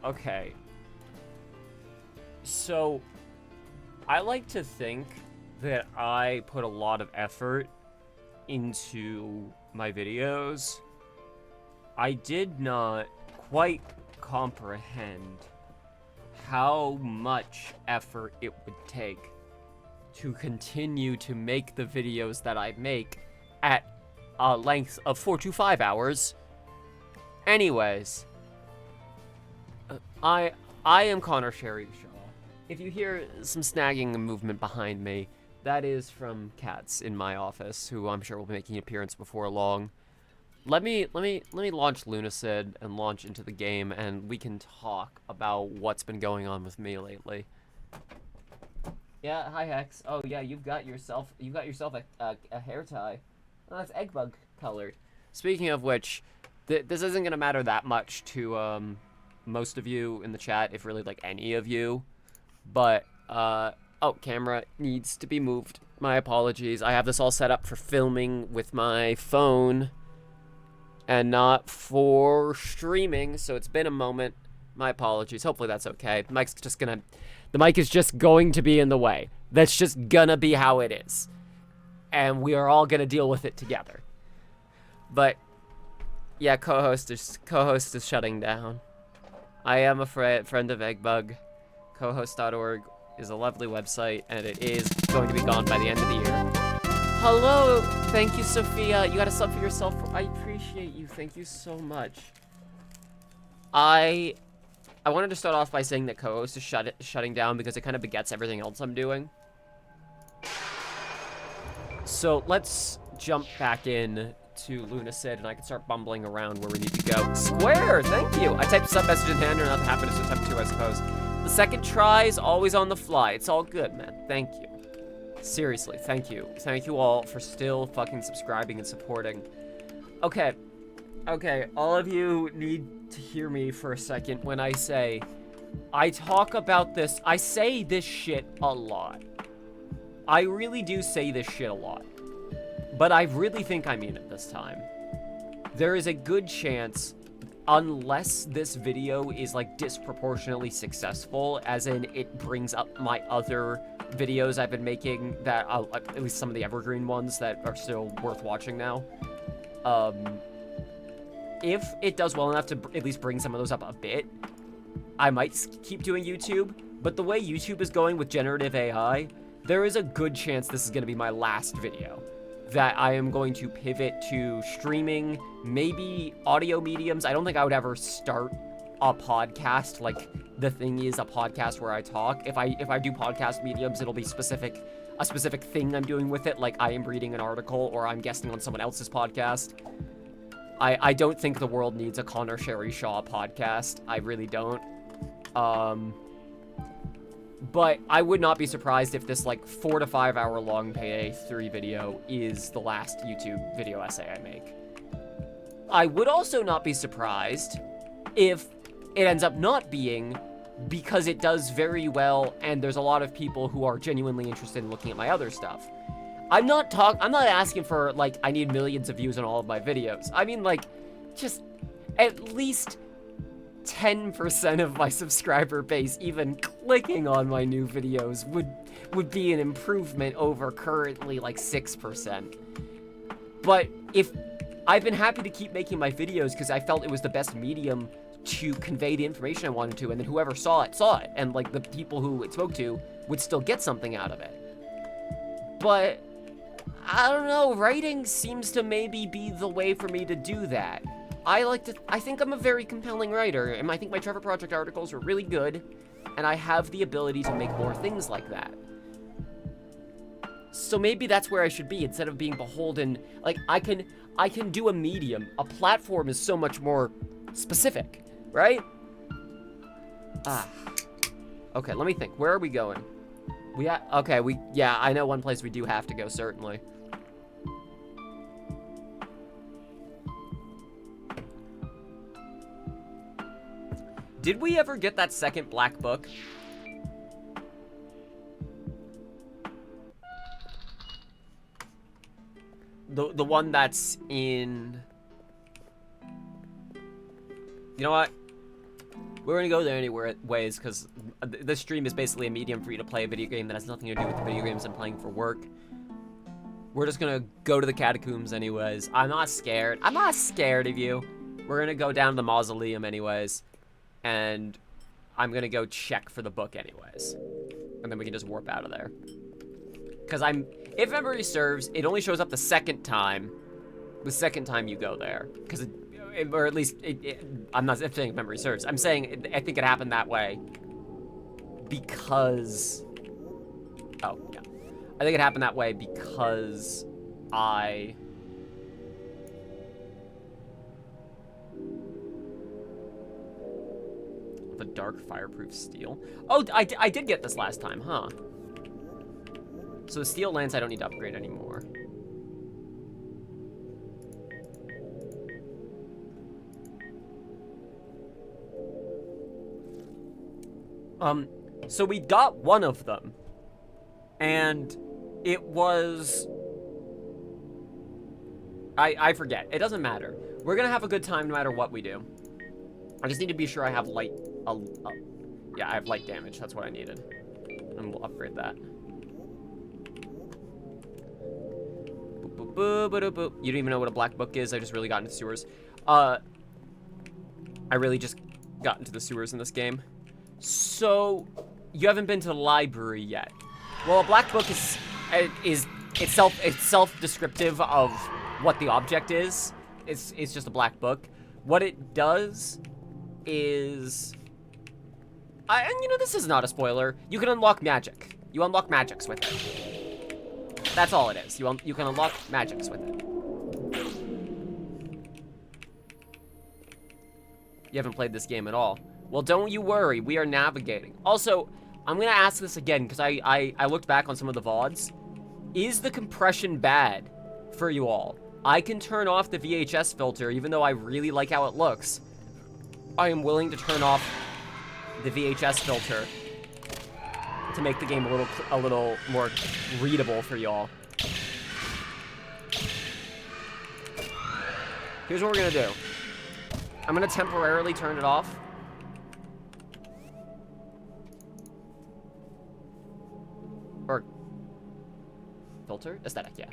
Okay. So, I like to think that I put a lot of effort into my videos. I did not quite comprehend how much effort it would take to continue to make the videos that I make at a length of 4 to 5 hours. Anyways, I am Connor Sheri Shaw. If you hear some snagging and movement behind me, that is from cats in my office, who I'm sure will be making an appearance before long. Let me launch Lunacid and launch into the game, and we can talk about what's been going on with me lately. Yeah, hi Hex. Oh yeah, you've got yourself a hair tie. Oh, that's egg bug colored. Speaking of which, this isn't gonna matter that much to most of you in the chat, if really like any of you. But oh, camera needs to be moved. My apologies. I have this all set up for filming with my phone and not for streaming, so it's been a moment. My apologies. Hopefully that's okay. The mic is just going to be in the way. That's just gonna be how it is. And we are all gonna deal with it together. But yeah, co-host is shutting down. I am a friend of Eggbug. Cohost.org is a lovely website, and it is going to be gone by the end of the year. Hello! Thank you, Sophia. You got a sub for yourself. I appreciate you. Thank you so much. I wanted to start off by saying that co-host is shutting down because it kind of begets everything else I'm doing. So let's jump back in to Lunacid, and I can start bumbling around where we need to go. Square! Thank you! I typed sub message in hand, or nothing happened, so attempt 2, I suppose. The second try is always on the fly. It's all good, man. Thank you. Seriously, thank you. Thank you all for still fucking subscribing and supporting. Okay, all of you need to hear me for a second when I say, I talk about this, I say this shit a lot. I really do say this shit a lot. But I really think I mean it this time. There is a good chance, unless this video is like disproportionately successful, as in it brings up my other videos I've been making that, at least some of the evergreen ones that are still worth watching now. If it does well enough to at least bring some of those up a bit, I might keep doing YouTube. But the way YouTube is going with generative AI, there is a good chance this is going to be my last video. That I am going to pivot to streaming, maybe audio mediums. I don't think I would ever start a podcast. Like, the thing is a podcast where I talk. If I do podcast mediums, it'll be a specific thing I'm doing with it. Like, I am reading an article or I'm guesting on someone else's podcast. I don't think the world needs a Connor Sheri Shaw podcast. I really don't. But I would not be surprised if this, like, 4 to 5 hour long Payday 3 video is the last YouTube video essay I make. I would also not be surprised if it ends up not being, because it does very well and there's a lot of people who are genuinely interested in looking at my other stuff. I'm not asking for, like, I need millions of views on all of my videos. I mean, like, just at least 10% of my subscriber base even clicking on my new videos would be an improvement over currently like 6%. But if I've been happy to keep making my videos because I felt it was the best medium to convey the information I wanted to, and then whoever saw it, and like the people who it spoke to would still get something out of it. But I don't know, writing seems to maybe be the way for me to do that. I think I'm a very compelling writer, and I think my Trevor Project articles are really good, and I have the ability to make more things like that. So maybe that's where I should be, instead of being beholden. Like, I can do a medium. A platform is so much more specific, right? Okay, let me think. Where are we going? Yeah, I know one place we do have to go, certainly. Did we ever get that second black book? The one that's in... You know what? We're gonna go there anyways, because this stream is basically a medium for you to play a video game that has nothing to do with the video games I'm playing for work. We're just gonna go to the catacombs anyways. I'm not scared. I'm not scared of you. We're gonna go down to the mausoleum anyways. And I'm gonna go check for the book anyways. And then we can just warp out of there. Because if memory serves, it only shows up the second time you go there. Because or at least, I'm not saying if memory serves. I'm saying I think it happened that way. Because, oh, yeah. I think it happened that way because the dark fireproof steel. Oh, I did get this last time, huh? So the steel lance I don't need to upgrade anymore. So we got one of them. And it was... I forget. It doesn't matter. We're gonna have a good time no matter what we do. I just need to be sure I have light... yeah, I have light damage. That's what I needed. And we'll upgrade that. Boop, boop, boop, boop, boop. You don't even know what a black book is. I just really got into sewers. I really just got into the sewers in this game. So, you haven't been to the library yet. Well, a black book is self-descriptive of what the object is. It's just a black book. What it does is, and you know, this is not a spoiler. You can unlock magic. You unlock magics with it. That's all it is. You can unlock magics with it. You haven't played this game at all. Well, don't you worry. We are navigating. Also, I'm gonna ask this again because I looked back on some of the VODs. Is the compression bad for you all? I can turn off the VHS filter even though I really like how it looks. I am willing to turn off the VHS filter to make the game a little more readable for y'all. Here's what we're gonna do. I'm gonna temporarily turn it off. Or filter? Aesthetic, yeah.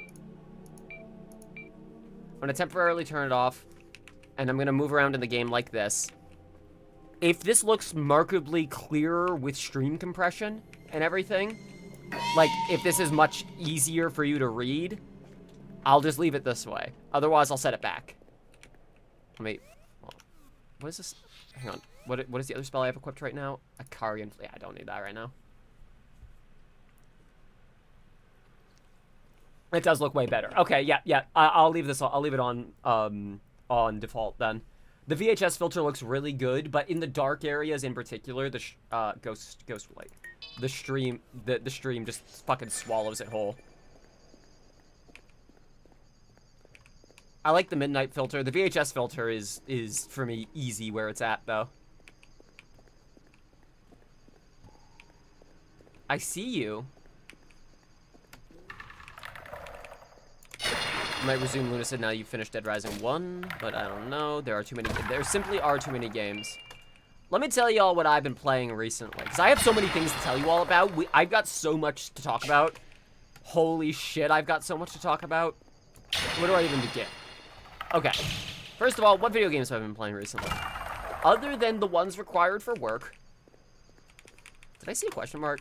I'm gonna temporarily turn it off, and I'm gonna move around in the game like this. If this looks markedly clearer with stream compression and everything, like if this is much easier for you to read, I'll just leave it this way. Otherwise, I'll set it back. Let me, what is this? Hang on. What is the other spell I have equipped right now? Akarian. Yeah, I don't need that right now. It does look way better. Okay, yeah. I'll leave this. I'll leave it on default then. The VHS filter looks really good, but in the dark areas in particular, the ghost light, the stream just fucking swallows it whole. I like the midnight filter. The VHS filter is for me easy where it's at though. I see you. You might resume Lunacid now you've finished Dead Rising 1, but I don't know. There simply are too many games. Let me tell y'all what I've been playing recently, because I have so many things to tell you all about. I've got so much to talk about. Holy shit, I've got so much to talk about. Where do I even begin? Okay. First of all, what video games have I been playing recently? Other than the ones required for work. Did I see a question mark?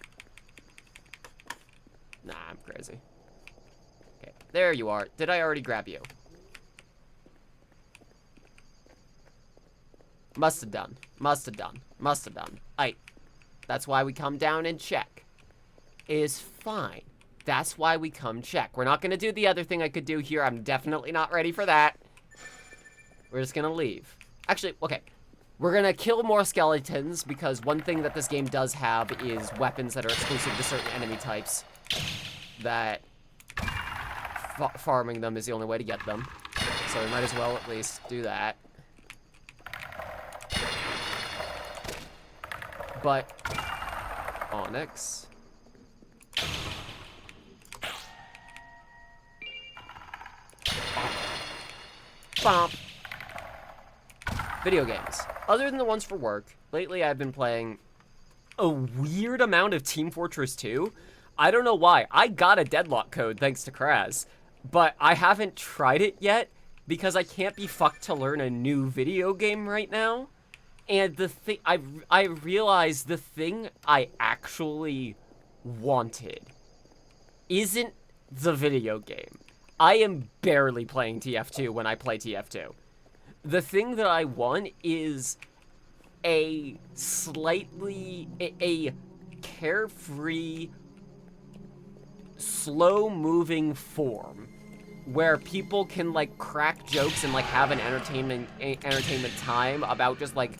Nah, I'm crazy. Okay, there you are. Did I already grab you? Must have done. Must have done. Must have done. Aight. That's why we come down and check. Is fine. That's why we come check. We're not gonna do the other thing I could do here. I'm definitely not ready for that. We're just gonna leave. Actually, okay. We're gonna kill more skeletons, because one thing that this game does have is weapons that are exclusive to certain enemy types. That farming them is the only way to get them. So we might as well at least do that. But Onyx. Bump. Video games. other than the ones for work, lately I've been playing a weird amount of Team Fortress 2. I don't know why. I got a deadlock code thanks to Kraz, but I haven't tried it yet because I can't be fucked to learn a new video game right now. And the thing, I realized the thing I actually wanted isn't the video game. I am barely playing TF2 when I play TF2. The thing that I want is a carefree, slow-moving form where people can, like, crack jokes and, like, have an entertainment time about just, like,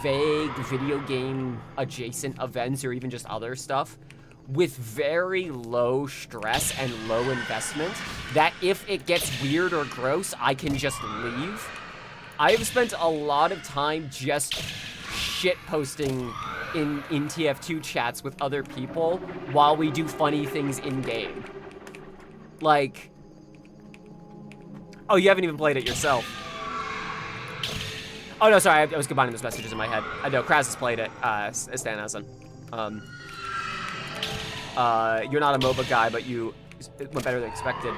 vague video game adjacent events or even just other stuff with very low stress and low investment, that if it gets weird or gross, I can just leave. I've spent a lot of time just shit posting in TF2 chats with other people while we do funny things in game. Like, oh, you haven't even played it yourself. Oh no, sorry, I was combining those messages in my head. I know, Kraz has played it, Stan hasn't. You're not a MOBA guy, but you went better than expected.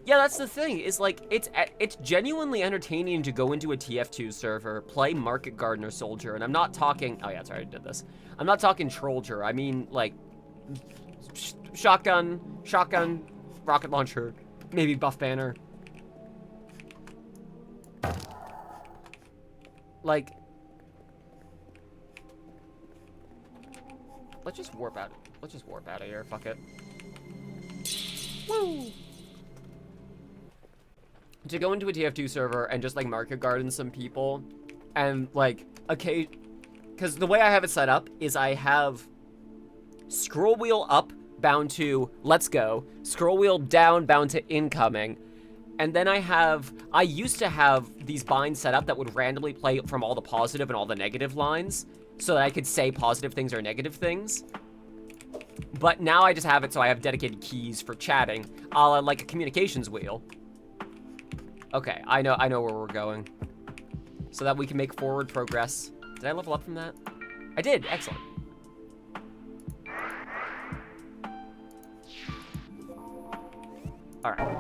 Yeah, that's the thing, is like, it's genuinely entertaining to go into a TF2 server, play Market Gardener Soldier, and I'm not talking, oh yeah, sorry, I did this. I'm not talking Trollger, I mean, like, shotgun, rocket launcher, maybe buff banner. Like, let's just warp out of here, fuck it. Woo! To go into a TF2 server and just, like, market garden some people, and, like, okay, because the way I have it set up is I have scroll wheel up bound to let's go, scroll wheel down bound to incoming, and then I used to have these binds set up that would randomly play from all the positive and all the negative lines, so that I could say positive things or negative things. But now I just have it so I have dedicated keys for chatting, a la like a communications wheel. Okay, I know where we're going. So that we can make forward progress. Did I level up from that? I did, excellent. All right.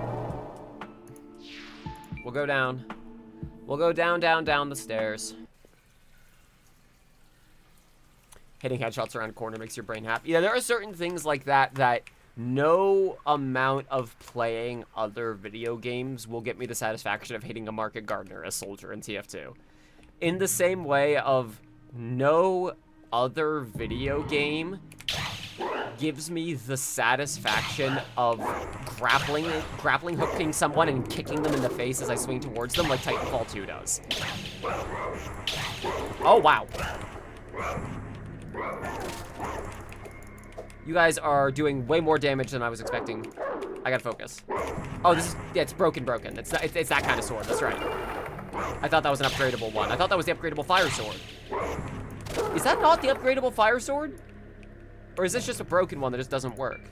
We'll go down. We'll go down the stairs. Hitting headshots around a corner makes your brain happy. Yeah, there are certain things like that that no amount of playing other video games will get me the satisfaction of hitting a Market Gardener as Soldier in TF2. In the same way of no other video game gives me the satisfaction of grappling hooking someone and kicking them in the face as I swing towards them like Titanfall 2 does. Oh, wow. You guys are doing way more damage than I was expecting. I gotta focus. Oh, this is, yeah, it's broken. It's that kind of sword, that's right. I thought that was an upgradable one. I thought that was the upgradable fire sword. Is that not the upgradable fire sword? Or is this just a broken one that just doesn't work?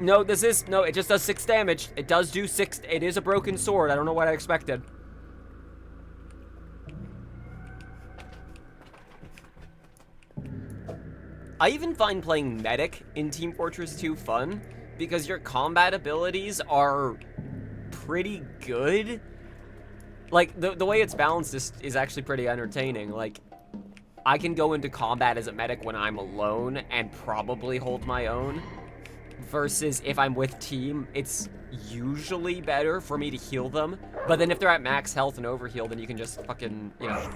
No, no, it just does 6 damage. It does do 6, it is a broken sword. I don't know what I expected. I even find playing Medic in Team Fortress 2 fun, because your combat abilities are pretty good. Like, the way it's balanced is actually pretty entertaining. Like, I can go into combat as a medic when I'm alone and probably hold my own. Versus if I'm with team, it's usually better for me to heal them. But then if they're at max health and overheal, then you can just fucking, you know.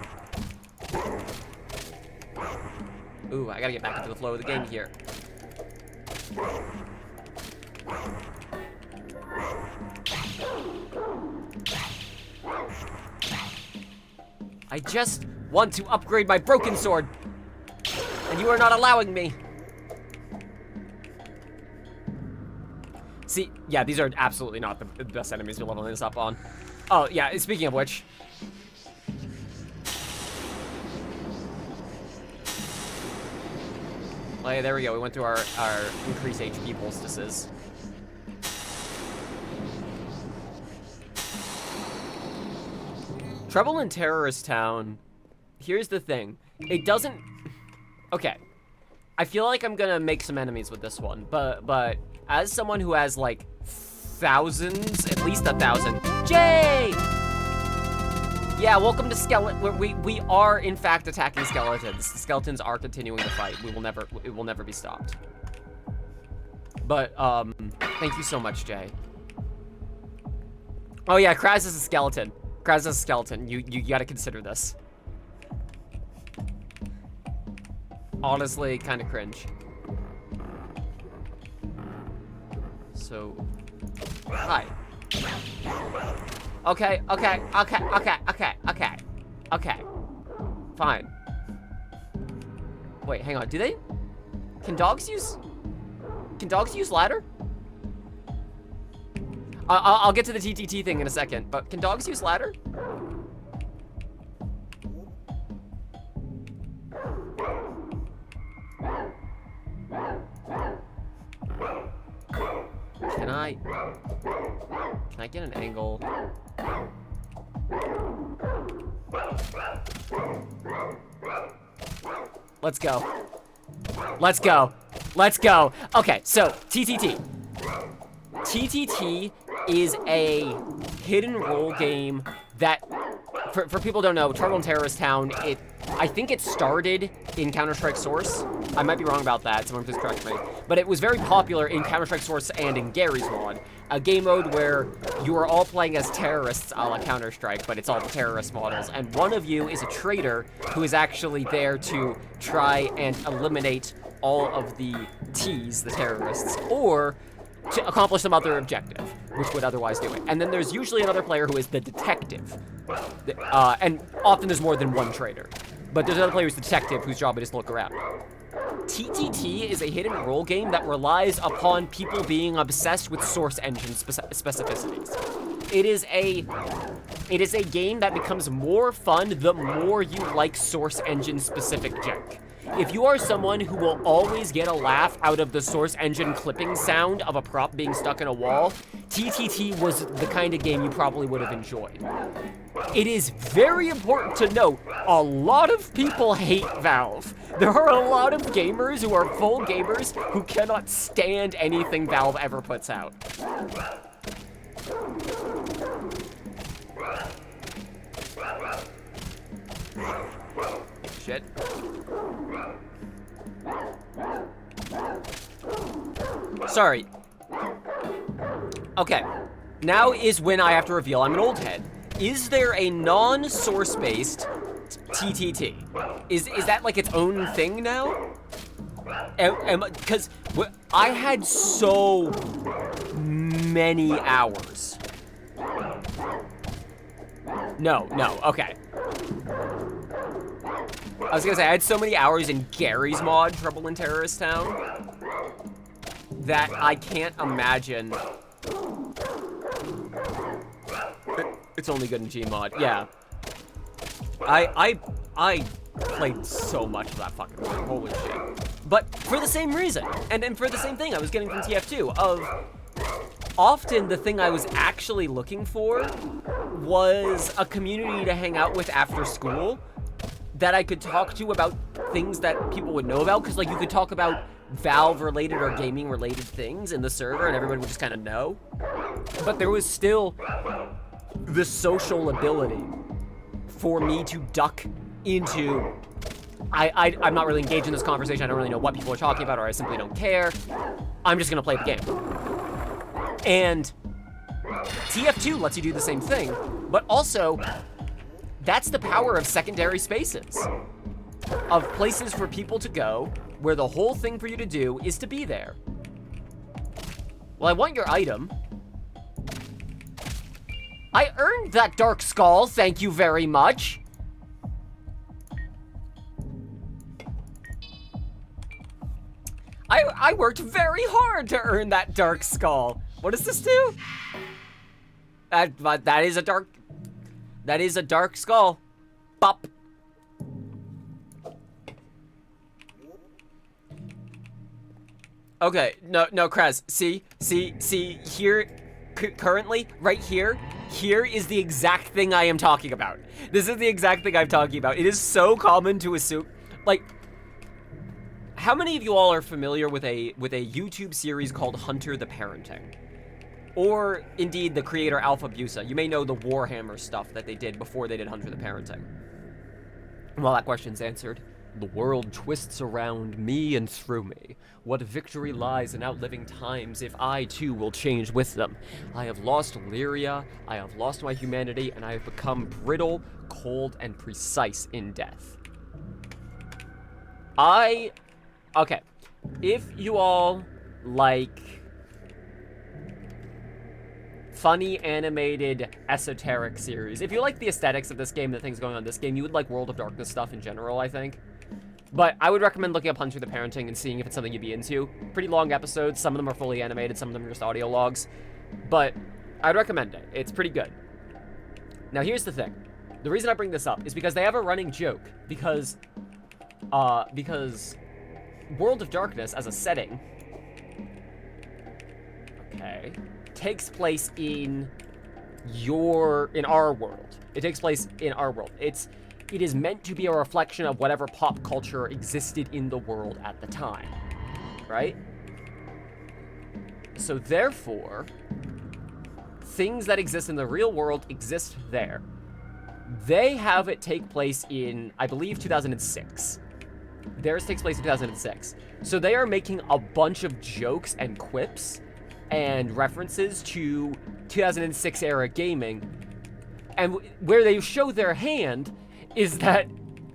Ooh, I gotta get back into the flow of the game here. I just want to upgrade my broken sword, and you are not allowing me. See, yeah, these are absolutely not the best enemies we're leveling this up on. Oh, yeah, speaking of which. Oh, yeah, there we go. We went through our increased HP poultices. Trouble in Terrorist Town, here's the thing. It doesn't... Okay. I feel like I'm gonna make some enemies with this one, but as someone who has, like, thousands, at least 1,000... Jay! Yeah, welcome to Skeleton... We are, in fact, attacking skeletons. The skeletons are continuing the fight. It will never be stopped. But, thank you so much, Jay. Oh yeah, Kraz is a skeleton. Kraz is a skeleton. You gotta consider this. Honestly, kind of cringe. So, hi. Okay. Fine. Wait, hang on. Can dogs use ladder? I'll get to the TTT thing in a second, but can dogs use ladder? Can I get an angle? Let's go. Let's go. Let's go. Okay, so TTT. TTT is a hidden role game that, for people who don't know, Trouble in Terrorist Town, I think it started in Counter-Strike Source. I might be wrong about that, someone please correct me. But it was very popular in Counter-Strike Source and in Gary's mod. A game mode where you are all playing as terrorists a la Counter-Strike, but it's all the terrorist models. And one of you is a traitor who is actually there to try and eliminate all of the T's, the terrorists, or to accomplish some other objective, which would otherwise do it. And then there's usually another player who is the detective. And often there's more than one traitor. But there's another player who's the detective whose job it is to look around. TTT is a hidden role game that relies upon people being obsessed with source engine specificities. It is a game that becomes more fun the more you like source engine specific jank. If you are someone who will always get a laugh out of the source engine clipping sound of a prop being stuck in a wall, TTT was the kind of game you probably would have enjoyed. It is very important to note, a lot of people hate Valve. There are a lot of gamers who are full gamers who cannot stand anything Valve ever puts out. Shit. Sorry. Okay. Now is when I have to reveal I'm an old head. Is there a non-source-based TTT? Is that like its own thing now? Because I had so many hours. No, okay. I was gonna say, I had so many hours in Gary's mod, Trouble in Terrorist Town, that I can't imagine. It's only good in Gmod, yeah. I played so much of that fucking game, holy shit. But for the same reason, and for the same thing I was getting from TF2, of often the thing I was actually looking for was a community to hang out with after school that I could talk to about things that people would know about, because like you could talk about Valve-related or gaming-related things in the server and everyone would just kind of know. But there was still the social ability for me to duck into, I'm not really engaged in this conversation, I don't really know what people are talking about, or I simply don't care. I'm just gonna play the game. And TF2 lets you do the same thing, but also, that's the power of secondary spaces. Of places for people to go, where the whole thing for you to do is to be there. Well, I want your item. I earned that dark skull, thank you very much. I worked very hard to earn that dark skull. What does this do? That is a dark skull. Bop. Okay, no, Kraz, see, here, currently, right here, Here is the exact thing I am talking about. This is the exact thing I'm talking about. It is so common to assume, like, how many of you all are familiar with a YouTube series called Hunter the Parenting? Or, indeed, the creator Alpha Busa. You may know the Warhammer stuff that they did before they did Hunter the Parenting. Well, that question's answered. The world twists around me and through me. What victory lies in outliving times if I, too, will change with them? I have lost Lyria, I have lost my humanity, and I have become brittle, cold, and precise in death. Okay. If you all like funny, animated, esoteric series, if you like the aesthetics of this game, the things going on in this game, you would like World of Darkness stuff in general, I think. But I would recommend looking up Hunter the Parenting and seeing if it's something you'd be into. Pretty long episodes. Some of them are fully animated. Some of them are just audio logs. But I'd recommend it. It's pretty good. Now, here's the thing. The reason I bring this up is because they have a running joke. Because World of Darkness as a setting, okay, takes place in our world. It takes place in our world. It is meant to be a reflection of whatever pop culture existed in the world at the time, right? So therefore, things that exist in the real world exist there. They have it take place in, I believe, 2006. Theirs takes place in 2006. So they are making a bunch of jokes and quips and references to 2006 era gaming. And where they show their hand is that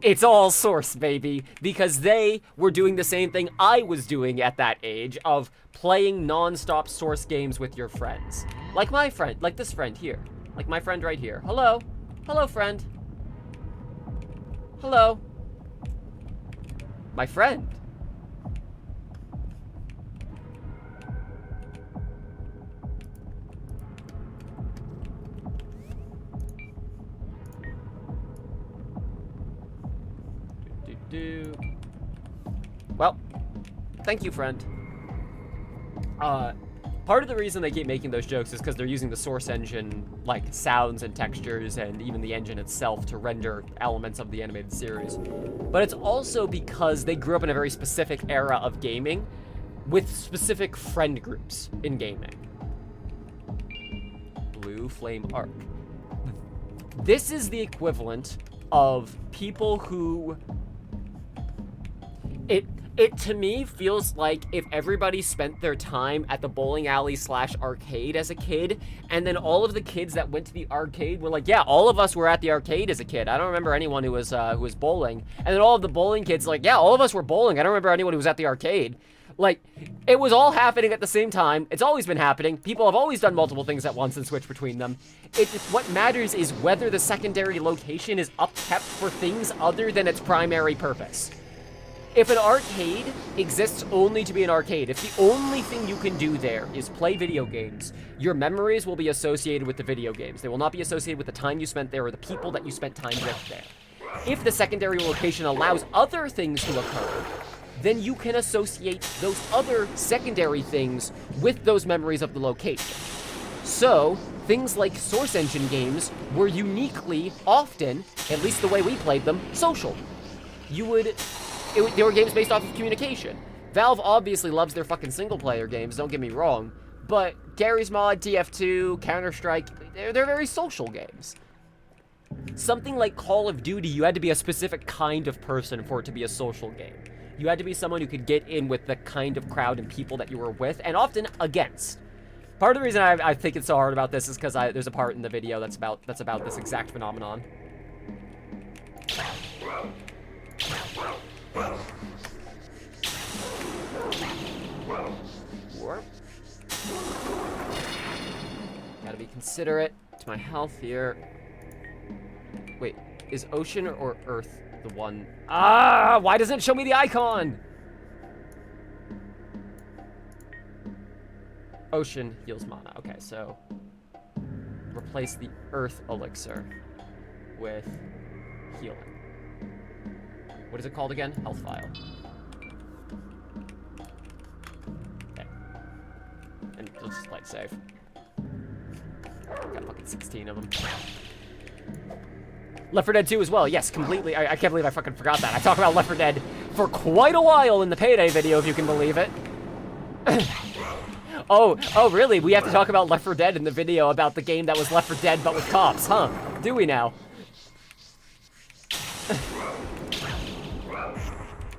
it's all Source, baby, because they were doing the same thing I was doing at that age of playing non-stop Source games with your friends. Like my friend, like this friend here. Like my friend right here. Hello. Hello, friend. Hello. My friend. Well, thank you, friend. Part of the reason they keep making those jokes is because they're using the Source engine, like sounds and textures and even the engine itself to render elements of the animated series. But it's also because they grew up in a very specific era of gaming with specific friend groups in gaming. Blue Flame Arc. This is the equivalent of people who... It to me feels like if everybody spent their time at the bowling alley / arcade as a kid, and then all of the kids that went to the arcade were like, yeah, all of us were at the arcade as a kid. I don't remember anyone who was bowling. And then all of the bowling kids like, yeah, all of us were bowling. I don't remember anyone who was at the arcade. Like, it was all happening at the same time. It's always been happening. People have always done multiple things at once and switched between them. What matters is whether the secondary location is upkept for things other than its primary purpose. If an arcade exists only to be an arcade, if the only thing you can do there is play video games, your memories will be associated with the video games. They will not be associated with the time you spent there or the people that you spent time with there. If the secondary location allows other things to occur, then you can associate those other secondary things with those memories of the location. So, things like Source Engine games were uniquely, often, at least the way we played them, social. They were games based off of communication. Valve obviously loves their fucking single-player games, don't get me wrong, but Garry's Mod, TF2, Counter-Strike, they're very social games. Something like Call of Duty, you had to be a specific kind of person for it to be a social game. You had to be someone who could get in with the kind of crowd and people that you were with, and often against. Part of the reason I think it's so hard about this is because there's a part in the video that's about this exact phenomenon. Warp. Gotta be considerate to my health here. Wait, is ocean or earth the one? Ah, why doesn't it show me the icon? Ocean heals mana. Okay, so replace the earth elixir with healing. What is it called again? Health vial. Okay. And let's just light save. Got fucking 16 of them. Left 4 Dead 2 as well. Yes, completely. I can't believe I fucking forgot that. I talked about Left 4 Dead for quite a while in the Payday video, if you can believe it. Oh, really? We have to talk about Left 4 Dead in the video about the game that was Left 4 Dead but with cops, huh? Do we now?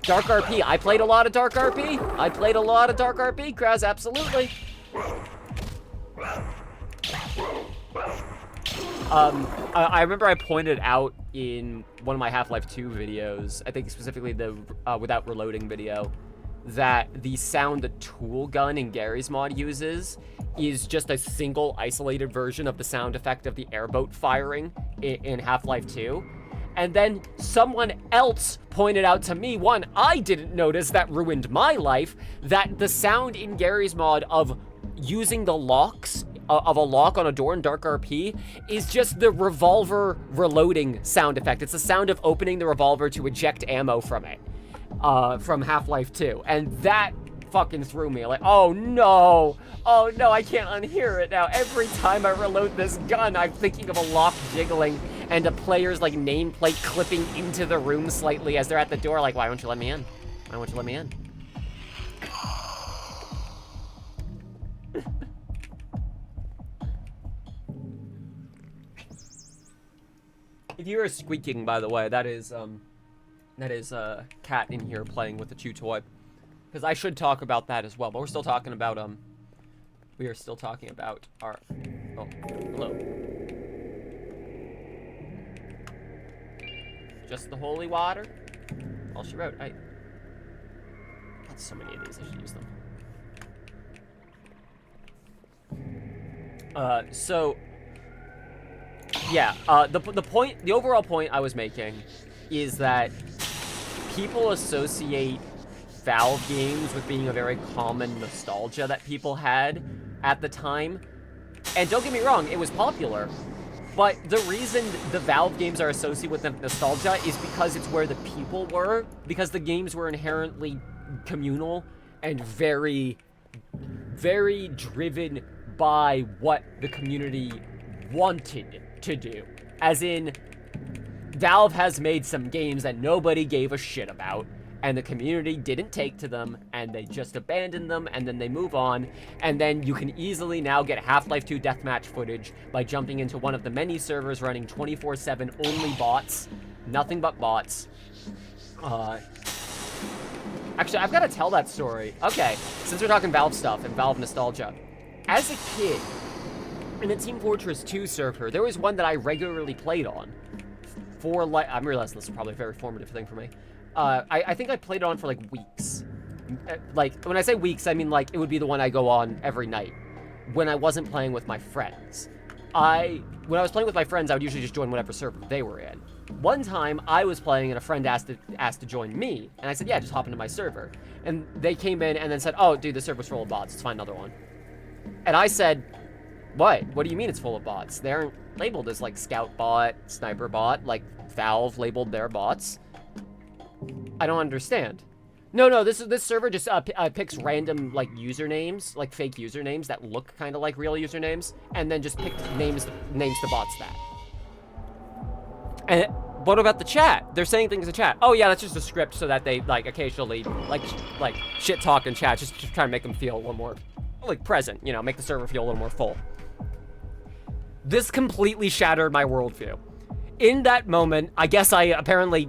Dark RP. I played a lot of Dark RP. Kraz, absolutely. I remember I pointed out in one of my Half-Life 2 videos, I think specifically the Without Reloading video, that the sound the tool gun in Gary's mod uses is just a single isolated version of the sound effect of the airboat firing in Half-Life 2. And then someone else pointed out to me, one I didn't notice that ruined my life, that the sound in Gary's mod of using the locks of a lock on a door in Dark RP is just the revolver reloading sound effect. It's the sound of opening the revolver to eject ammo from it, from Half-Life 2. And that fucking threw me. Like, oh no, I can't unhear it now. Every time I reload this gun, I'm thinking of a lock jiggling and a player's like nameplate clipping into the room slightly as they're at the door, like, why won't you let me in? Why won't you let me in? If you hear squeaking, by the way, that is a cat in here playing with a chew toy. Because I should talk about that as well, but we're still talking about, our, oh, hello. Just the holy water? All she wrote, got so many of these, I should use them. So, yeah, the overall point I was making is that people associate Valve games with being a very common nostalgia that people had at the time. And don't get me wrong, it was popular. But the reason the Valve games are associated with the nostalgia is because it's where the people were, because the games were inherently communal and very, very driven by what the community wanted to do. As in, Valve has made some games that nobody gave a shit about, and the community didn't take to them, and they just abandoned them, and then they move on, and then you can easily now get Half-Life 2 deathmatch footage by jumping into one of the many servers running 24/7 only bots, nothing but bots. Actually, I've got to tell that story. Okay, since we're talking Valve stuff and Valve nostalgia. As a kid, in the Team Fortress 2 server, there was one that I regularly played on. I'm realizing this is probably a very formative thing for me. I think I played it on for like weeks. Like, when I say weeks, I mean like it would be the one I go on every night when I wasn't playing with my friends. When I was playing with my friends, I would usually just join whatever server they were in. One time, I was playing and a friend asked to join me, and I said, yeah, just hop into my server. And they came in and then said, oh, dude, the server's full of bots, let's find another one. And I said, what? What do you mean it's full of bots? They aren't labeled as like scout bot, sniper bot, like Valve labeled their bots. I don't understand. No, this server just picks random like usernames, like fake usernames that look kind of like real usernames, and then just names the bots that. And what about the chat? They're saying things in chat. Oh yeah, that's just a script so that they like occasionally like shit talk in chat, just to try and make them feel a little more like present, you know, make the server feel a little more full. This completely shattered my worldview. In that moment, I guess I apparently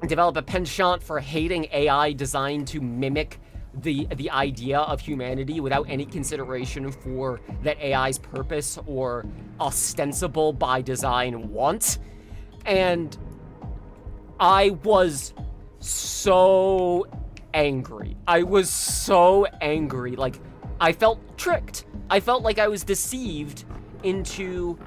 developed a penchant for hating AI designed to mimic the idea of humanity without any consideration for that AI's purpose or ostensible by design want. And I was so angry. Like, I felt tricked. I felt like I was deceived into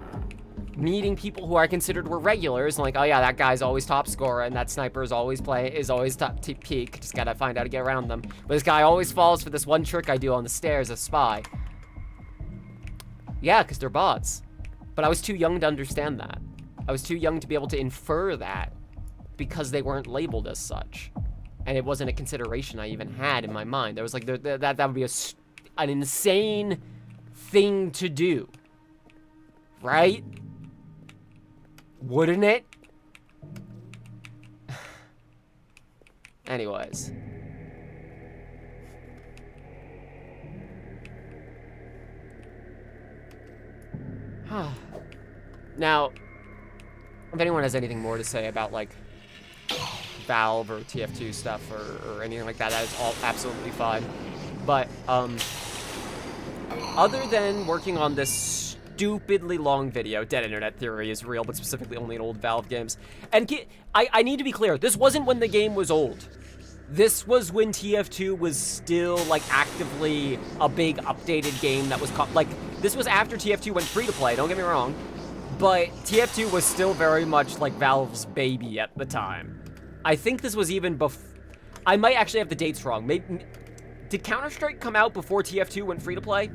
meeting people who I considered were regulars, and like, oh yeah, that guy's always top scorer, and that sniper is always top peak. Just gotta find out to get around them. But this guy always falls for this one trick I do on the stairs, a spy. Yeah, because they're bots. But I was too young to understand that. I was too young to be able to infer that because they weren't labeled as such. And it wasn't a consideration I even had in my mind. There was like, that would be an insane thing to do. Right? Wouldn't it? Anyways. Now, if anyone has anything more to say about, like, Valve or TF2 stuff or anything like that, that is all absolutely fine. But, other than working on this stupidly long video, Dead Internet Theory is real, but specifically only in old Valve games. And I need to be clear, this wasn't when the game was old. This was when TF2 was still, like, actively a big updated game that was, like, this was after TF2 went free-to-play, don't get me wrong. But TF2 was still very much, like, Valve's baby at the time. I think this was even before... I might actually have the dates wrong. Maybe... Did Counter-Strike come out before TF2 went free-to-play?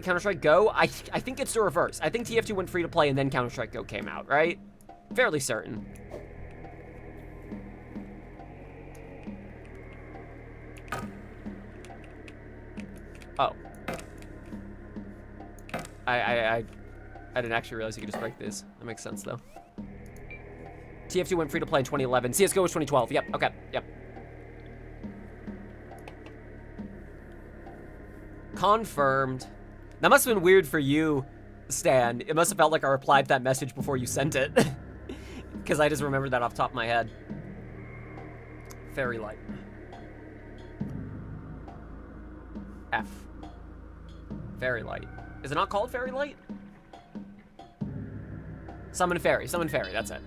Counter-Strike Go? I think it's the reverse. I think TF2 went free-to-play and then Counter-Strike Go came out, right? Fairly certain. Oh. I didn't actually realize you could just break these. That makes sense, though. TF2 went free-to-play in 2011. CSGO was 2012. Yep, okay, yep. Confirmed. That must have been weird for you, Stan. It must have felt like I replied to that message before you sent it. Because I just remembered that off the top of my head. Fairy Light. F. Fairy Light. Is it not called Fairy Light? Summon Fairy, that's it.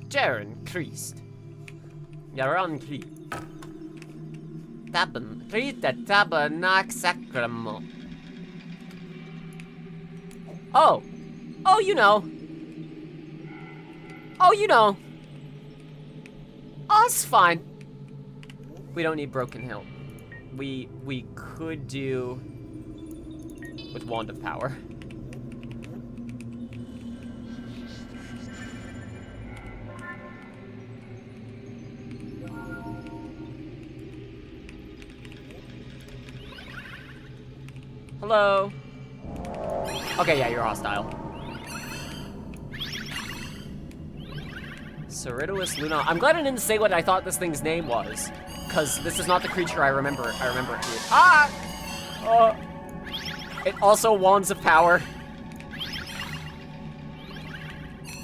Jaren Christ. Yaran Kri. Taben. Rita Tabernac Sacrament. Oh. Oh, you know. Oh, you know. Oh, it's fine. We don't need Broken Hill. We could do with Wand of Power. Hello. Okay, yeah, you're hostile. Ceridius Luna. I'm glad I didn't say what I thought this thing's name was, because this is not the creature I remember. I remember it being. Ah! It also Wands of Power.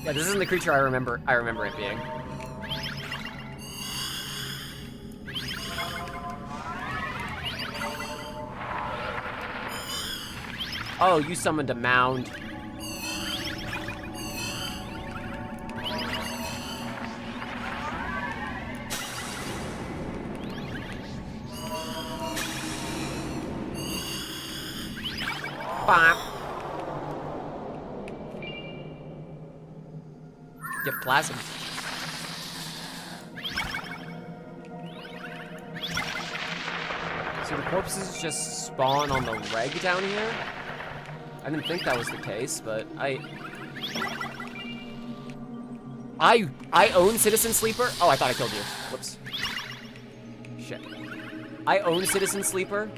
Yeah, this isn't the creature I remember it being. Oh, you summoned a mound. Bop. Get plasm. So the corpses just spawn on the reg down here? I didn't think that was the case, but I own Citizen Sleeper. Oh, I thought I killed you. Whoops. Shit. I own Citizen Sleeper.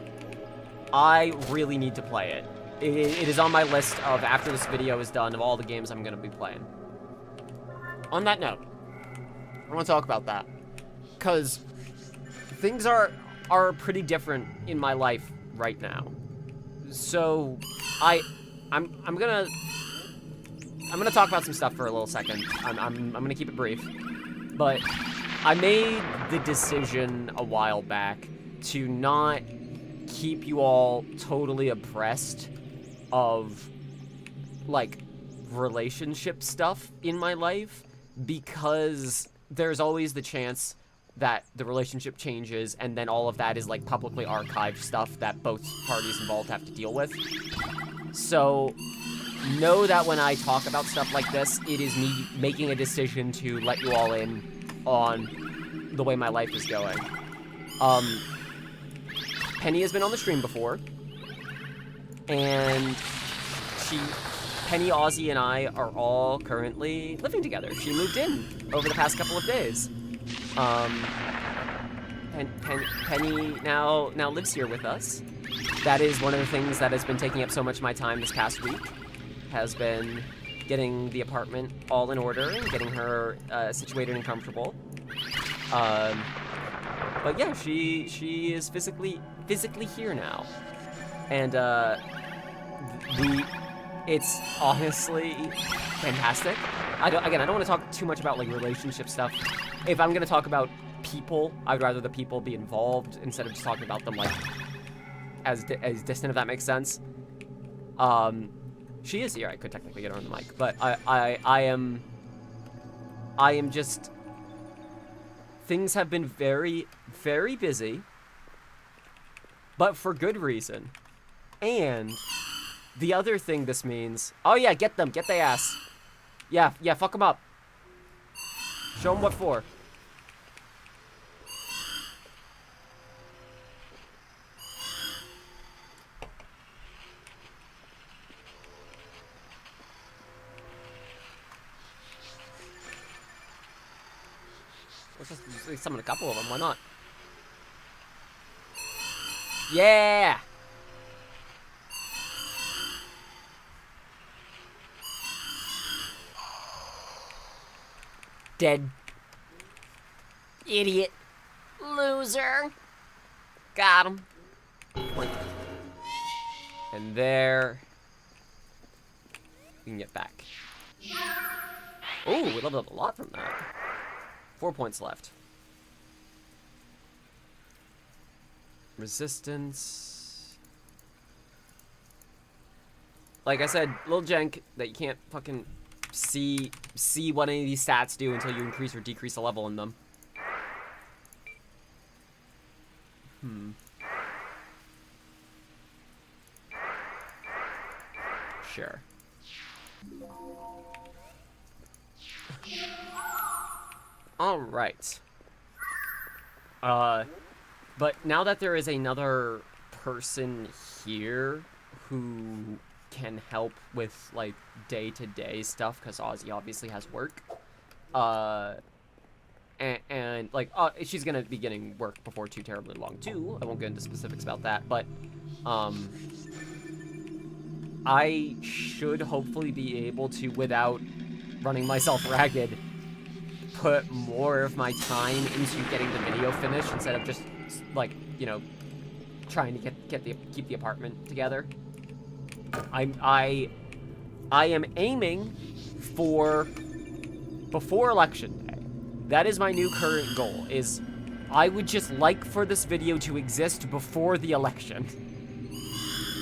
I really need to play it. It is on my list of, after this video is done, of all the games I'm gonna be playing. On that note, I want to talk about that, because things are pretty different in my life right now. So I'm gonna talk about some stuff for a little second. I'm gonna keep it brief, but I made the decision a while back to not keep you all totally abreast of, like, relationship stuff in my life, because there's always the chance that the relationship changes and then all of that is, like, publicly archived stuff that both parties involved have to deal with. So know that when I talk about stuff like this, it is me making a decision to let you all in on the way my life is going. Penny has been on the stream before, and Penny, Ozzy, and I are all currently living together. She moved in over the past couple of days. Penny now lives here with us. That is one of the things that has been taking up so much of my time this past week. Has been getting the apartment all in order and getting her situated and comfortable. But yeah, she is physically here now, and it's honestly fantastic. I don't want to talk too much about like relationship stuff. If I'm gonna talk about people, I'd rather the people be involved instead of just talking about them like as distant, if that makes sense. She is here. I could technically get her on the mic, but I am just, things have been very, very busy, but for good reason. And the other thing this means, oh yeah, get them, get their ass. Yeah, fuck them up. Show them what for. Let's just summon a couple of them, why not? Yeah! Dead. Idiot. Loser. Got him. And there. We can get back. Oh, we leveled up a lot from that. 4 points left. Resistance. Like I said, little jank that you can't fucking see what any of these stats do until you increase or decrease a level in them. Sure. All right. But now that there is another person here who can help with like day-to-day stuff, because Ozzy obviously has work, and like she's gonna be getting work before too terribly long too. I won't get into specifics about that, but I should hopefully be able to, without running myself ragged, put more of my time into getting the video finished instead of just like, you know, trying to keep the apartment together. I am aiming for before election day. That is my new current goal, is I would just like for this video to exist before the election.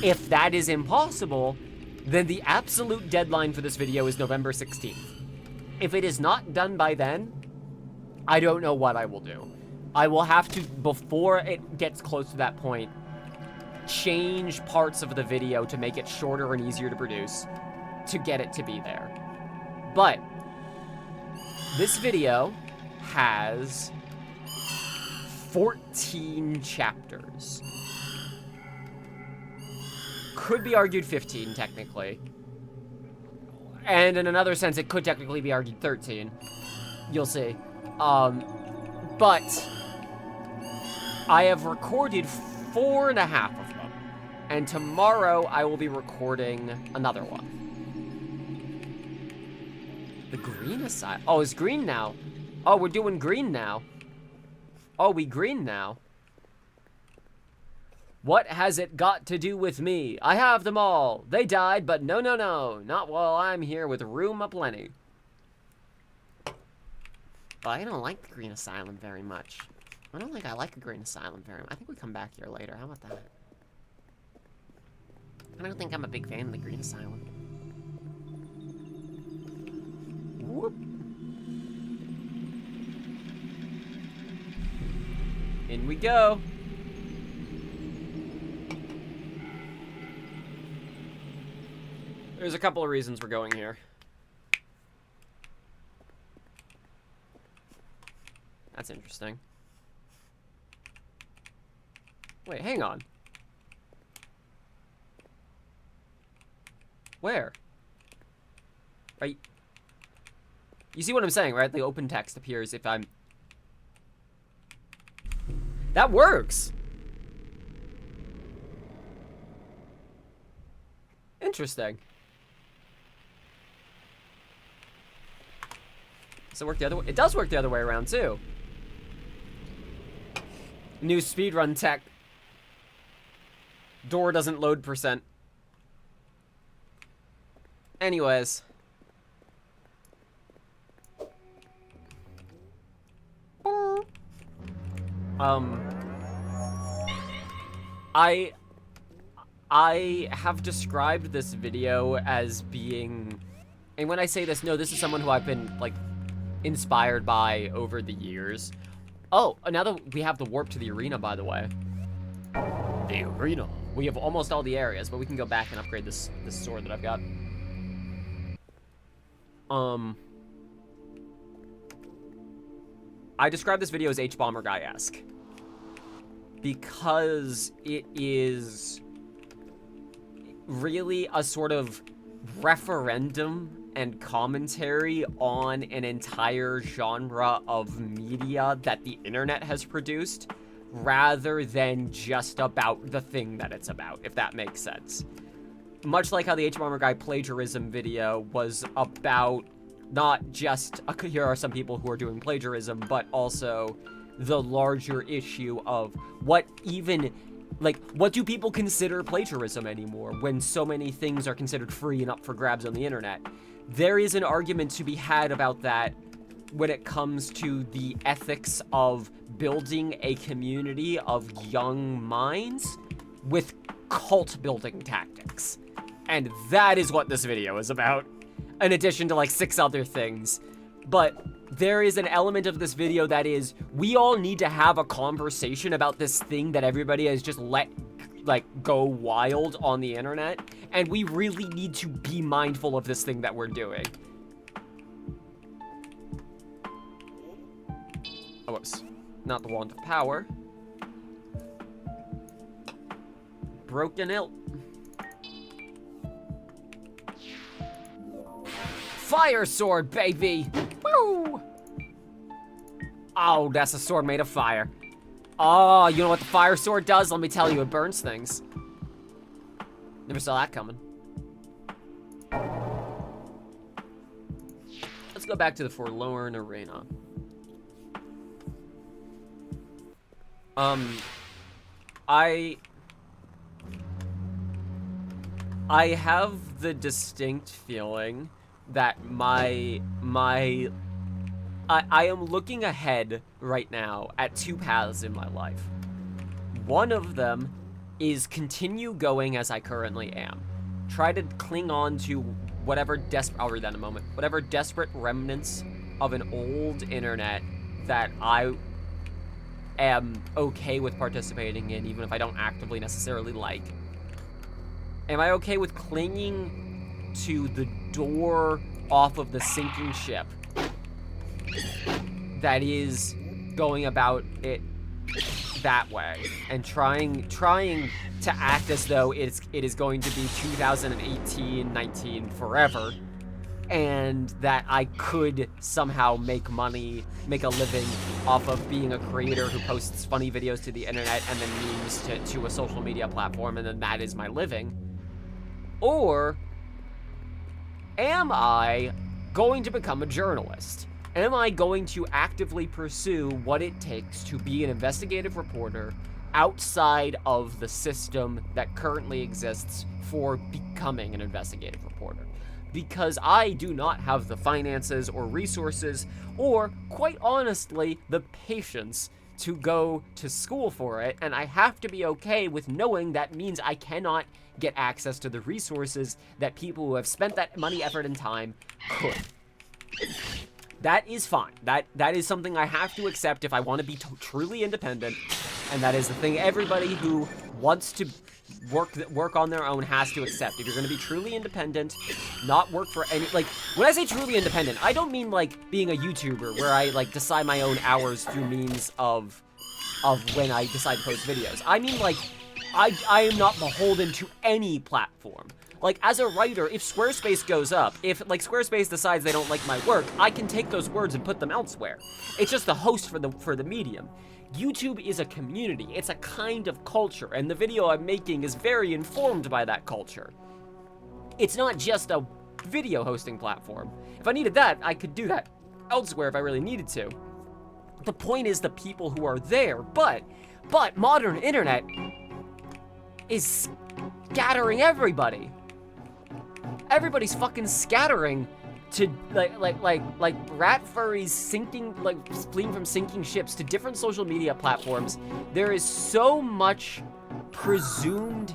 If that is impossible, then the absolute deadline for this video is November 16th. If it is not done by then, I don't know what I will do. I will have to, before it gets close to that point, change parts of the video to make it shorter and easier to produce to get it to be there. But this video has 14 chapters. Could be argued 15, technically. And in another sense, it could technically be argued 13. You'll see. But I have recorded 4.5 of them. And tomorrow, I will be recording another one. The green aside. Oh, it's green now. Oh, we're doing green now. Oh, we green now. What has it got to do with me? I have them all. They died, but no. Not while I'm here with room aplenty. But I don't like the Green Asylum very much. I don't think I like the Green Asylum very much. I think we come back here later. How about that? I don't think I'm a big fan of the Green Asylum. Whoop. In we go. There's a couple of reasons we're going here. That's interesting. Wait, hang on. Where? Right? You see what I'm saying, right? The open text appears if I'm... That works. Interesting. Does it work the other way? It does work the other way around, too. New speedrun tech. Door doesn't load %. Anyways. I have described this video as being, and when I say this, no, this is someone who I've been, like, inspired by over the years. Oh, now that we have the warp to the arena, by the way. The arena. We have almost all the areas, but we can go back and upgrade this sword that I've got. I describe this video as H-Bomber Guy-esque. Because it is really a sort of referendum and commentary on an entire genre of media that the internet has produced, rather than just about the thing that it's about, if that makes sense. Much like how the H-Bomber Guy plagiarism video was about not just, here are some people who are doing plagiarism, but also the larger issue of what even, like, what do people consider plagiarism anymore when so many things are considered free and up for grabs on the internet? There is an argument to be had about that when it comes to the ethics of building a community of young minds with cult building tactics. And that is what this video is about, in addition to like 6 other things. But there is an element of this video that is, we all need to have a conversation about this thing that everybody has just let, like, go wild on the internet. And we really need to be mindful of this thing that we're doing. Oh, whoops. Not the Wand of Power. Broken Ilt. Fire sword, baby! Woo! Oh, that's a sword made of fire. Oh, you know what the fire sword does? Let me tell you, it burns things. Never saw that coming. Let's go back to the Forlorn Arena. I have the distinct feeling that I am looking ahead right now at 2 paths in my life. One of them is continue going as I currently am. Try to cling on to whatever I'll read that in a moment. Whatever desperate remnants of an old internet that I am okay with participating in, even if I don't actively necessarily like. Am I okay with clinging to the door off of the sinking ship that is going about it that way, and trying to act as though it is going to be 2018-19 forever, and that I could somehow make money, make a living off of being a creator who posts funny videos to the internet and then memes to a social media platform, and then that is my living? Or am I going to become a journalist? Am I going to actively pursue what it takes to be an investigative reporter outside of the system that currently exists for becoming an investigative reporter? Because I do not have the finances or resources, or, quite honestly, the patience to go to school for it, and I have to be okay with knowing that means I cannot get access to the resources that people who have spent that money, effort, and time could. That is fine. That is something I have to accept if I want to be truly independent, and that is the thing everybody who wants to work on their own has to accept. If you're going to be truly independent, not work for any, like, when I say truly independent, I don't mean like being a YouTuber where I like decide my own hours through means of when I decide to post videos. I mean like I am not beholden to any platform. Like, as a writer, if Squarespace goes up, if, like, Squarespace decides they don't like my work, I can take those words and put them elsewhere. It's just the host for the medium. YouTube is a community. It's a kind of culture, and the video I'm making is very informed by that culture. It's not just a video hosting platform. If I needed that, I could do that elsewhere if I really needed to. The point is the people who are there, but modern internet is scattering everybody. Everybody's fucking scattering to like rat furries sinking, like fleeing from sinking ships to different social media platforms. There is so much presumed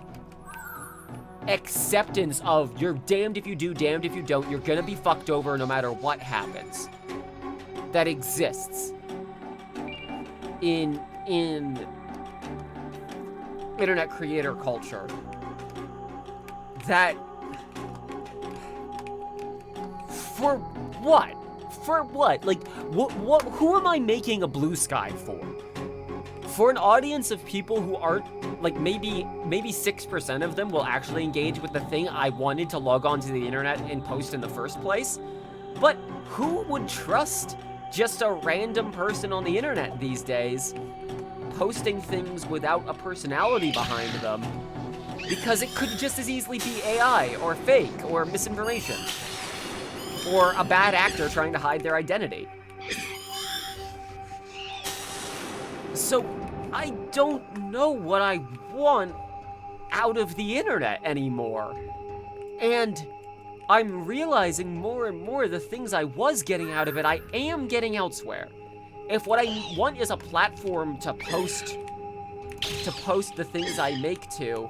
acceptance of you're damned if you do, damned if you don't, you're gonna be fucked over no matter what happens, that exists in internet creator culture. That for what? For what? Like, what? Who am I making a blue sky for? For an audience of people who aren't, like, maybe 6% of them will actually engage with the thing I wanted to log on to the internet and post in the first place. But who would trust just a random person on the internet these days posting things without a personality behind them? Because it could just as easily be AI or fake or misinformation or a bad actor trying to hide their identity. So I don't know what I want out of the internet anymore. And I'm realizing more and more the things I was getting out of it, I am getting elsewhere. If what I want is a platform to post the things I make to,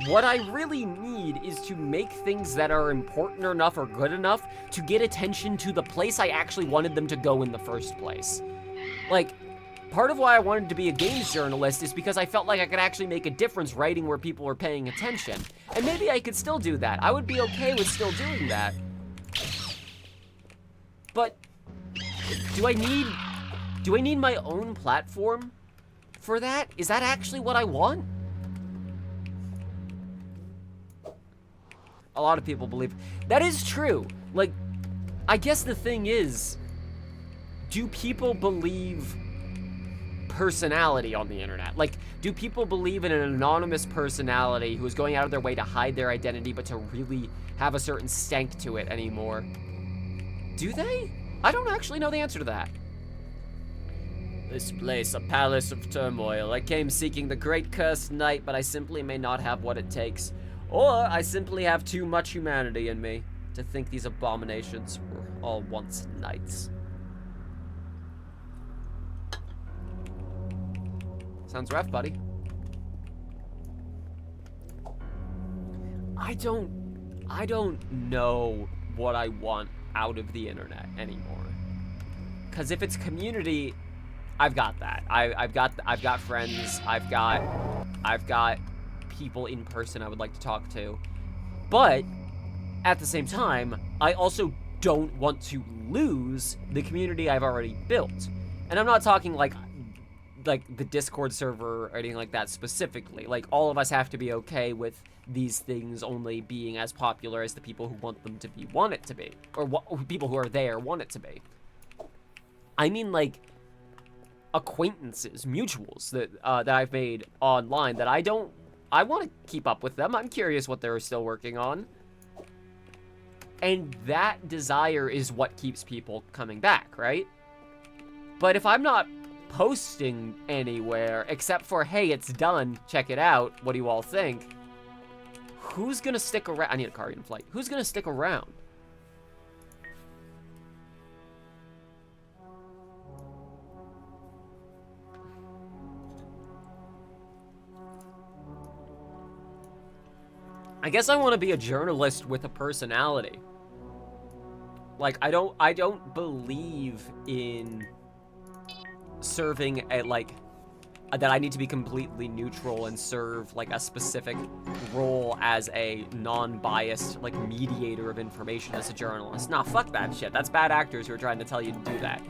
what I really need is to make things that are important enough or good enough to get attention to the place I actually wanted them to go in the first place. Like, part of why I wanted to be a games journalist is because I felt like I could actually make a difference writing where people were paying attention. And maybe I could still do that. I would be okay with still doing that. But do I need my own platform for that? Is that actually what I want? A lot of people believe that is true. Like, I guess the thing is, do people believe personality on the internet? Like, do people believe in an anonymous personality who is going out of their way to hide their identity but to really have a certain stank to it anymore? Do they? I don't actually know the answer to that. This place, a palace of turmoil. I came seeking the great cursed night, but I simply may not have what it takes. Or I simply have too much humanity in me to think these abominations were all once knights. Sounds rough, buddy. I don't know what I want out of the internet anymore. 'Cause if it's community, I've got that. I've got friends. I've got people in person I would like to talk to. But at the same time, I also don't want to lose the community I've already built. And I'm not talking like the Discord server or anything like that specifically. Like, all of us have to be okay with these things only being as popular as the people who want them to be want it to be, or people who are there want it to be. I mean, like, acquaintances, mutuals that I've made online that I want to keep up with them. I'm curious what they're still working on. And that desire is what keeps people coming back, right? But if I'm not posting anywhere except for, hey, it's done, check it out, what do you all think? Who's gonna stick around? I need a car in flight. Who's gonna stick around? I guess I want to be a journalist with a personality. Like, I don't believe in serving a, like, that I need to be completely neutral and serve, like, a specific role as a non-biased, like, mediator of information as a journalist. Nah, fuck that shit. That's bad actors who are trying to tell you to do that.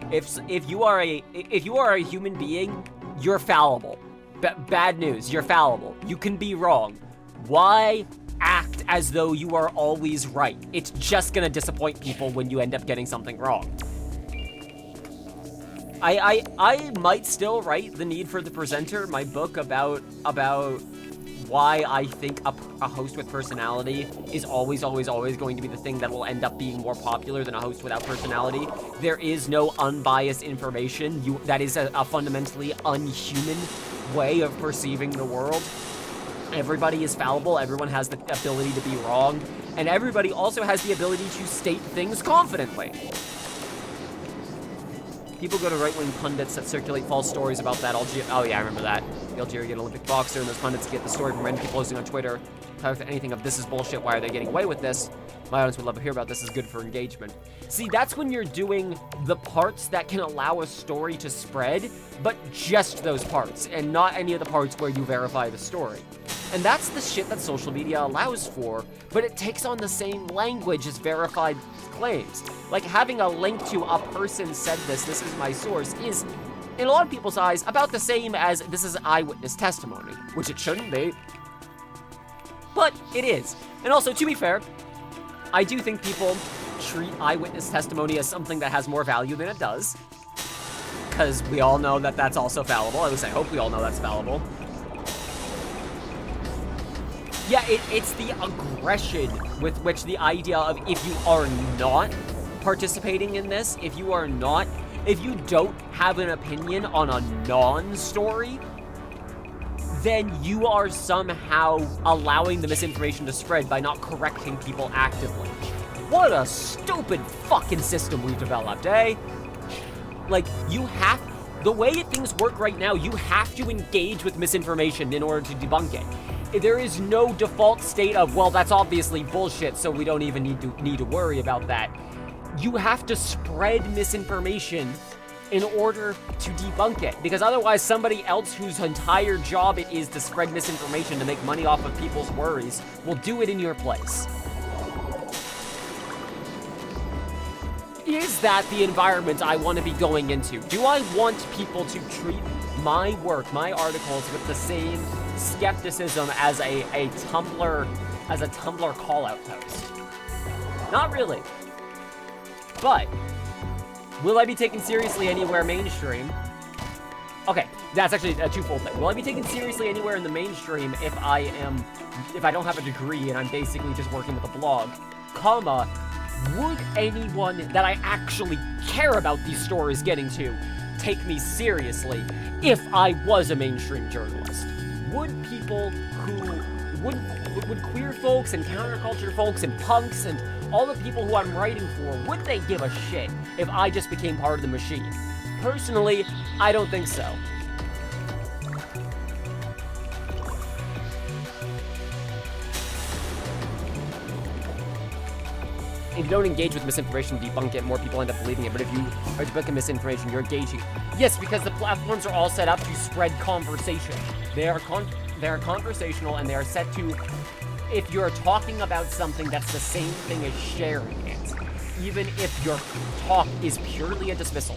If you are a human being, you're fallible. Bad news, you're fallible. You can be wrong. Why act as though you are always right. It's just gonna disappoint people when you end up getting something wrong. I might still write The Need for the Presenter, my book about why I think a host with personality is always going to be the thing that will end up being more popular than a host without personality. There is no unbiased information. That is a fundamentally unhuman way of perceiving the world. Everybody is fallible, everyone has the ability to be wrong, and everybody also has the ability to state things confidently. People go to right-wing pundits that circulate false stories about that oh yeah, I remember that. The Algerian Olympic boxer, and those pundits get the story from random people posting on Twitter. If anything of this is bullshit, why are they getting away with this? My audience would love to hear about this, is good for engagement. See, that's when you're doing the parts that can allow a story to spread, but just those parts, and not any of the parts where you verify the story. And that's the shit that social media allows for, but it takes on the same language as verified claims. Like, having a link to a person said this is my source, is, in a lot of people's eyes, about the same as this is eyewitness testimony, which it shouldn't be. But it is. And also, to be fair, I do think people treat eyewitness testimony as something that has more value than it does. Because we all know that that's also fallible. At least I hope we all know that's fallible. Yeah, it's the aggression with which the idea of if you are not participating in this, if you don't have an opinion on a non-story, then you are somehow allowing the misinformation to spread by not correcting people actively. What a stupid fucking system we've developed, eh? Like, the way things work right now, you have to engage with misinformation in order to debunk it. There is no default state of, well, that's obviously bullshit, so we don't even need to worry about that. You have to spread misinformation in order to debunk it, because otherwise somebody else whose entire job it is to spread misinformation to make money off of people's worries will do it in your place. Is that the environment I want to be going into? Do I want people to treat my work, my articles, with the same skepticism as a Tumblr call-out post? Not really. But will I be taken seriously anywhere mainstream? Okay, that's actually a twofold thing. Will I be taken seriously anywhere in the mainstream if I don't have a degree and I'm basically just working with a blog, comma, would anyone that I actually care about these stories getting to take me seriously if I was a mainstream journalist? Would people would queer folks and counterculture folks and punks and all the people who I'm writing for, would they give a shit if I just became part of the machine? Personally, I don't think so. If you don't engage with misinformation, debunk it, more people end up believing it. But if you are debunking misinformation, you're engaging. Yes, because the platforms are all set up to spread conversation. They are conversational, and they are set to, if you're talking about something, that's the same thing as sharing it, even if your talk is purely a dismissal.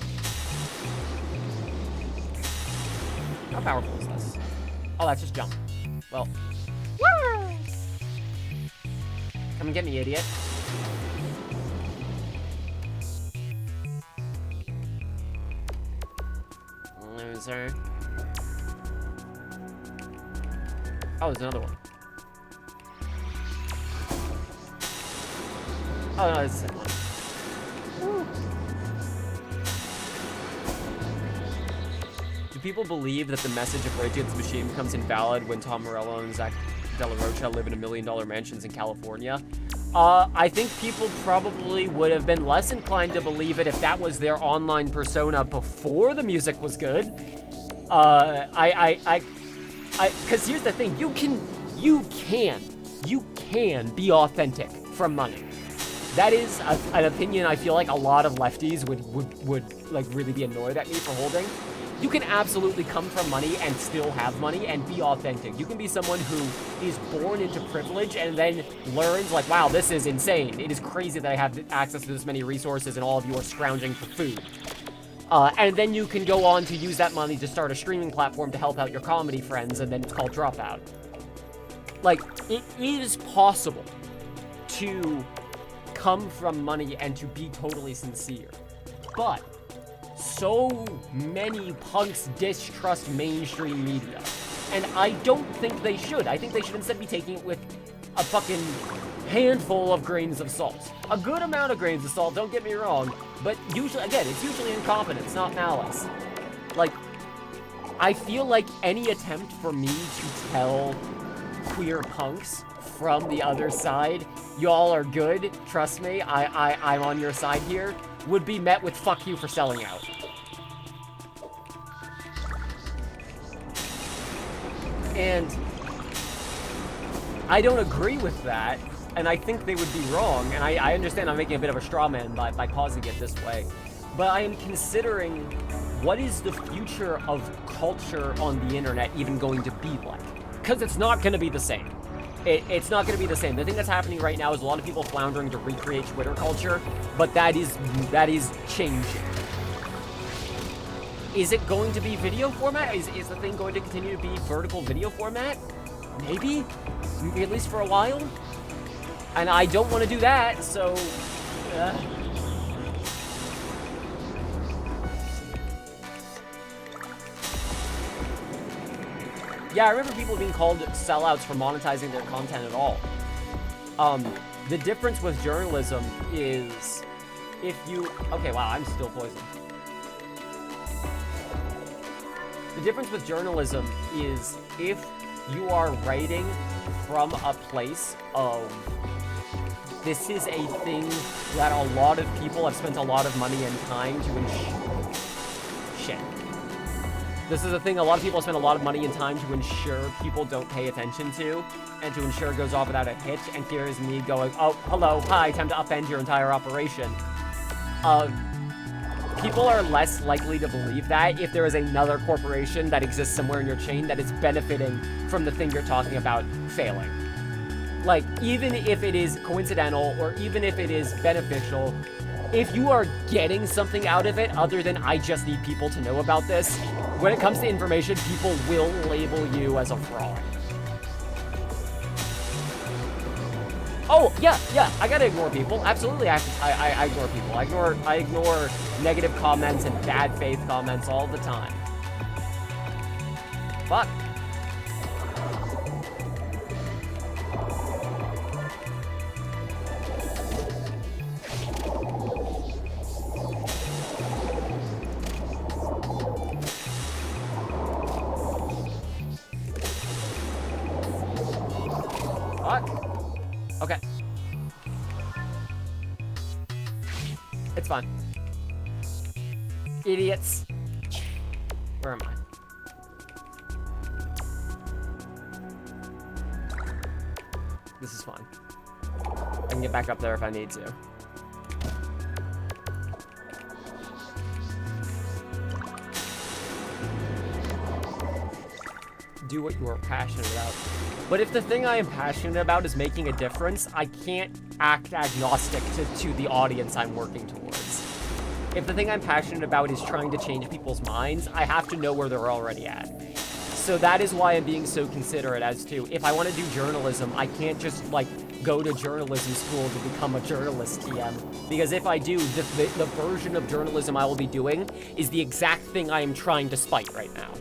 How powerful is this? Oh, that's just jump. Well. Come and get me, idiot. Loser. Oh, there's another one. Oh, no, it's the same one. Woo. Do people believe that the message of Rage Against the Machine becomes invalid when Tom Morello and Zach De La Rocha live in $1 million mansions in California? I think people probably would have been less inclined to believe it if that was their online persona before the music was good. Because here's the thing, you can be authentic from money. That is an opinion I feel like a lot of lefties would like really be annoyed at me for holding. You can absolutely come from money and still have money and be authentic. You can be someone who is born into privilege and then learns like, wow, this is insane. It is crazy that I have access to this many resources and all of you are scrounging for food. And then you can go on to use that money to start a streaming platform to help out your comedy friends, and then it's called Dropout. Like, it is possible to come from money and to be totally sincere. But so many punks distrust mainstream media. And I don't think they should. I think they should instead be taking it with a fucking handful of grains of salt. A good amount of grains of salt, don't get me wrong. But usually, again, it's usually incompetence, not malice. Like, I feel like any attempt for me to tell queer punks from the other side, y'all are good, trust me, I'm on your side here, would be met with fuck you for selling out. And I don't agree with that, and I think they would be wrong, and I understand I'm making a bit of a straw man by pausing it this way, but I am considering what is the future of culture on the internet even going to be like? Because it's not going to be the same. It's not going to be the same. The thing that's happening right now is a lot of people floundering to recreate Twitter culture, but that is changing. Is it going to be video format? Is the thing going to continue to be vertical video format? Maybe? At least for a while? And I don't want to do that, so... Yeah, I remember people being called sellouts for monetizing their content at all. The difference with journalism is if you... Okay, wow, I'm still poisoned. The difference with journalism is if you are writing from a place of this is a thing that a lot of people have spent a lot of money and time to This is a thing a lot of people have spent a lot of money and time to ensure people don't pay attention to, and to ensure it goes off without a hitch, and here's me going, oh, hello, hi, time to upend your entire operation. People are less likely to believe that if there is another corporation that exists somewhere in your chain that is benefiting from the thing you're talking about failing. Like, even if it is coincidental, or even if it is beneficial, if you are getting something out of it other than I just need people to know about this, when it comes to information, people will label you as a fraud. Oh, yeah, I gotta ignore people. Absolutely, I ignore people. I ignore negative comments and bad faith comments all the time. Fuck. Okay. It's fine. Idiots. Where am I? This is fine. I can get back up there if I need to. Do what you are passionate about. But if the thing I am passionate about is making a difference, I can't act agnostic to the audience I'm working towards. If the thing I'm passionate about is trying to change people's minds, I have to know where they're already at. So that is why I'm being so considerate as to, if I want to do journalism, I can't just, like, go to journalism school to become a journalist TM. Because if I do, the version of journalism I will be doing is the exact thing I am trying to spite right now.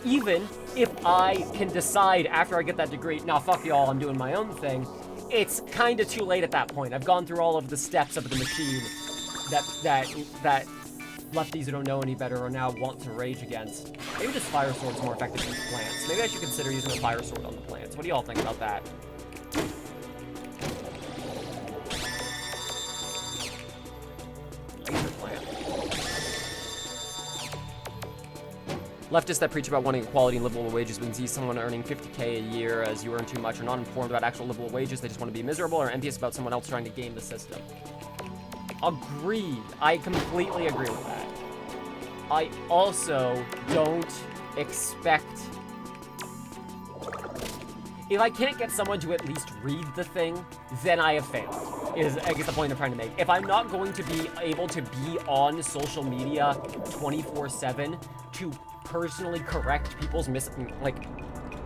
Even if I can decide after I get that degree, nah, fuck y'all, I'm doing my own thing, it's kind of too late at that point. I've gone through all of the steps of the machine that lefties who don't know any better are now want to rage against. Maybe this fire sword's more effective against plants. Maybe I should consider using a fire sword on the plants. What do y'all think about that? Leftists that preach about wanting equality and livable wages when see someone earning 50K a year as you earn too much, are not informed about actual livable wages, they just want to be miserable, or envious about someone else trying to game the system. Agreed. I completely agree with that. I also don't expect... If I can't get someone to at least read the thing, then I have failed, is, I guess, the point I'm trying to make. If I'm not going to be able to be on social media 24/7 to personally correct people's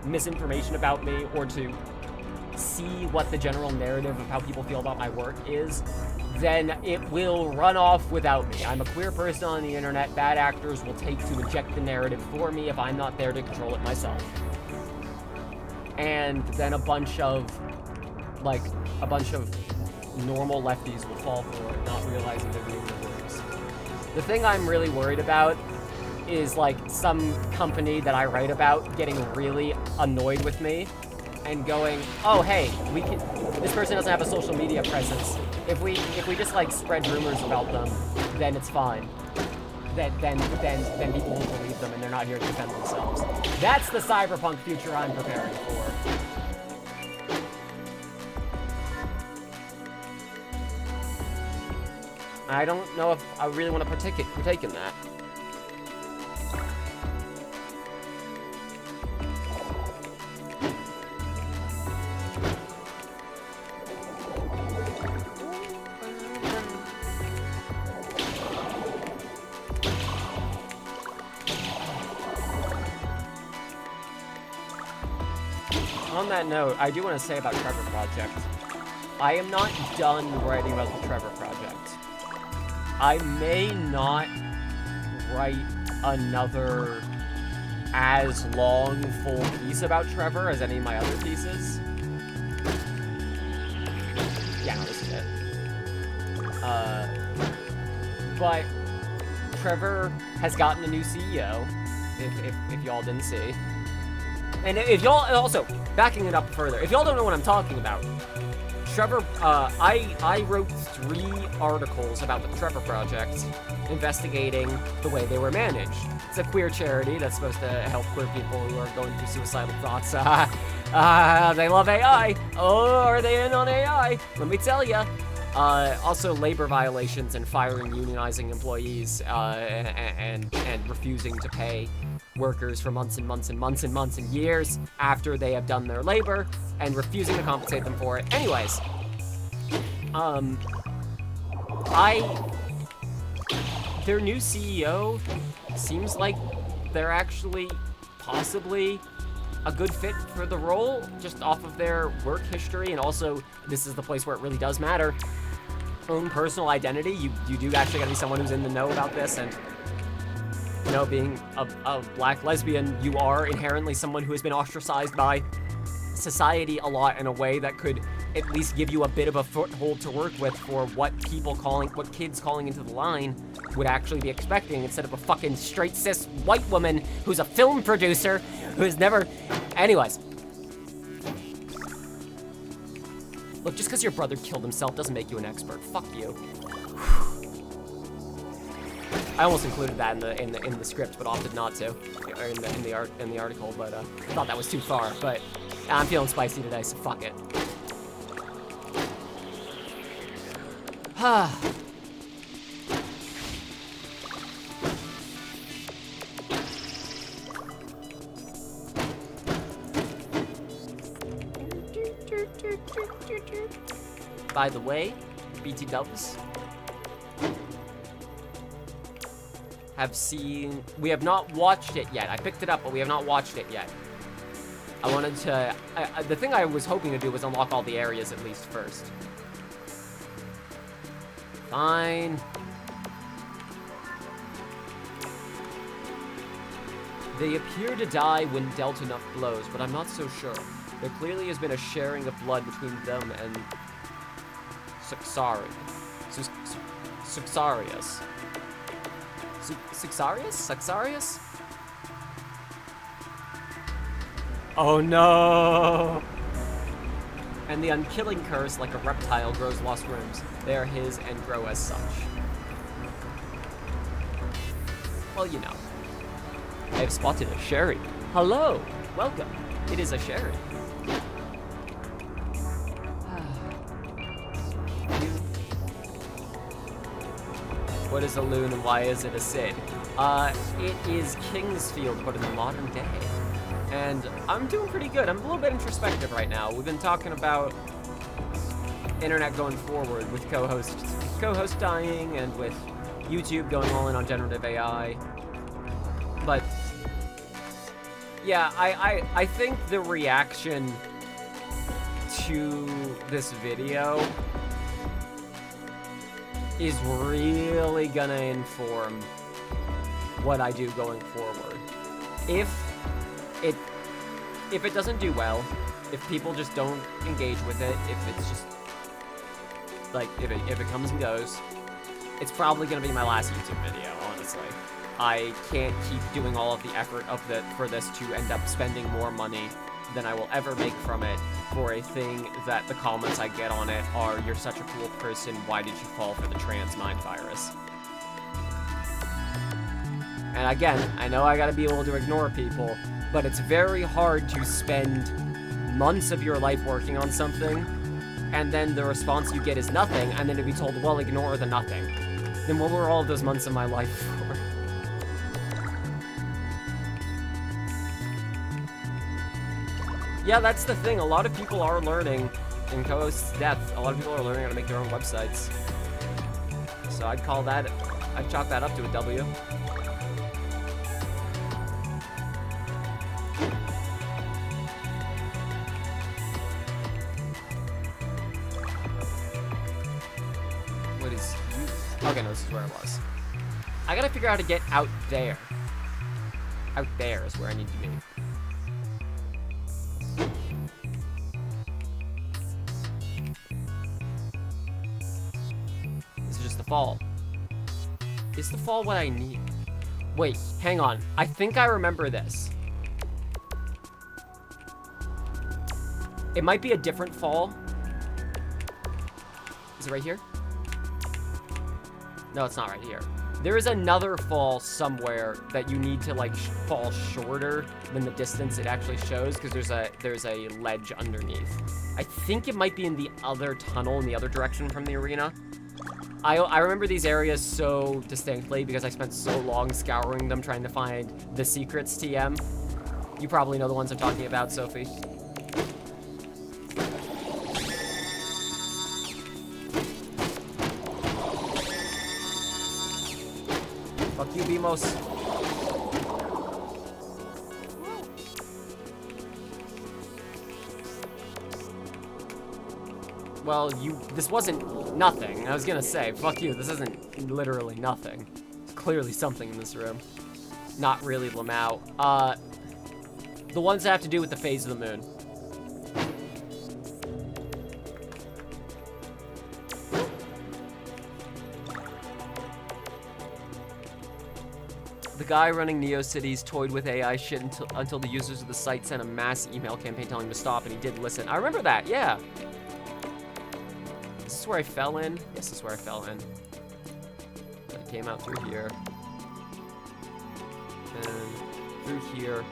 misinformation about me, or to see what the general narrative of how people feel about my work is, then it will run off without me. I'm a queer person on the internet. Bad actors will take to inject the narrative for me if I'm not there to control it myself. And then a bunch of normal lefties will fall for it, not realizing they're being worse. The thing I'm really worried about is like some company that I write about getting really annoyed with me and going, oh hey, this person doesn't have a social media presence. If we just like spread rumors about them, then it's fine. Then people will believe them and they're not here to defend themselves. That's the cyberpunk future I'm preparing for. I don't know if I really want to partake in that. On that note, I do want to say about Trevor Project. I am not done writing about the Trevor Project. I may not write another as long full piece about Trevor as any of my other pieces. Yeah, no, this is it. But Trevor has gotten a new CEO, if y'all didn't see. And if y'all, also, backing it up further, if y'all don't know what I'm talking about, Trevor, I wrote 3 articles about the Trevor Project, investigating the way they were managed. It's a queer charity that's supposed to help queer people who are going through suicidal thoughts. They love AI. Oh, are they in on AI? Let me tell ya. Also, labor violations and firing unionizing employees, and refusing to pay workers for months and months and months and months and years after they have done their labor and refusing to compensate them for it. Anyways, their new CEO seems like they're actually possibly a good fit for the role, just off of their work history, and also, this is the place where it really does matter, own personal identity. You do actually gotta be someone who's in the know about this, and you know, being a black lesbian, you are inherently someone who has been ostracized by society a lot in a way that could at least give you a bit of a foothold to work with for what kids calling into the line would actually be expecting, instead of a fucking straight cis white woman who's a film producer who has never... Anyways. Look, just because your brother killed himself doesn't make you an expert. Fuck you. I almost included that in the script, but opted not to, or in the article. But I thought that was too far. But I'm feeling spicy today, so fuck it. By the way, BT Dubs. We have not watched it yet. I picked it up, but we have not watched it yet. I wanted to, the thing I was hoping to do was unlock all the areas at least first. Fine. They appear to die when dealt enough blows, but I'm not so sure. There clearly has been a sharing of blood between them and Suxarius. Suxarius? Oh no! And the unkilling curse, like a reptile, grows lost rooms. They are his and grow as such. Well, you know. I have spotted a Sheri. Hello! Welcome. It is a Sheri. What is a loon and why is it a Cid? It is Kingsfield, but in the modern day. And I'm doing pretty good. I'm a little bit introspective right now. We've been talking about internet going forward with co-host dying, and with YouTube going all in on generative AI. But yeah, I think the reaction to this video is really gonna inform what I do going forward. If it doesn't do well, if people just don't engage with it, if it's just like if it comes and goes, it's probably gonna be my last YouTube video, honestly. I can't keep doing all of the effort for this to end up spending more money than I will ever make from it for a thing that the comments I get on it are, "You're such a cool person, why did you fall for the trans mind virus?" And again, I know I gotta be able to ignore people, but it's very hard to spend months of your life working on something, and then the response you get is nothing, and then to be told, well, ignore the nothing. Then what were all of those months of my life for? Yeah, that's the thing. A lot of people are learning, in co-host's death, a lot of people are learning how to make their own websites. So I'd chalk that up to a W. What is you? Okay, no, this is where I was. I gotta figure out how to get out there. Out there is where I need to be. Fall. Is the fall what I need? Wait, hang on. I think I remember this. It might be a different fall. Is it right here? No, it's not right here. There is another fall somewhere that you need to like fall shorter than the distance it actually shows because there's a ledge underneath. I think it might be in the other tunnel in the other direction from the arena. I remember these areas so distinctly because I spent so long scouring them trying to find the secrets, TM. You probably know the ones I'm talking about, Sophie. Fuck you, Bimos. Well, this wasn't nothing. I was gonna say, fuck you, this isn't literally nothing. There's clearly something in this room. Not really Lamau. The ones that have to do with the phase of the moon. The guy running NeoCities toyed with AI shit until the users of the site sent a mass email campaign telling him to stop, and he did listen. I remember that, yeah. Is this where I fell in? Yes, this is where I fell in. I came out through here. And through here.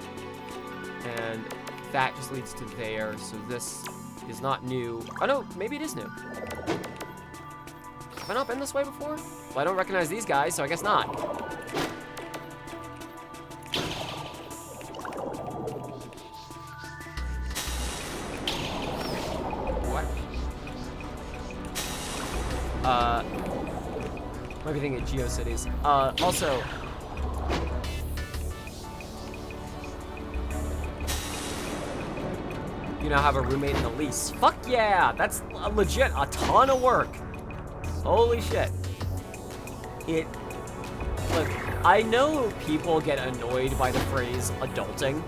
And that just leads to there, so this is not new. Oh no, maybe it is new. Have I not been this way before? Well, I don't recognize these guys, so I guess not. Might be thinking of GeoCities. Also, you now have a roommate in the lease. Fuck yeah! That's legit a ton of work. Holy shit. Look, I know people get annoyed by the phrase adulting.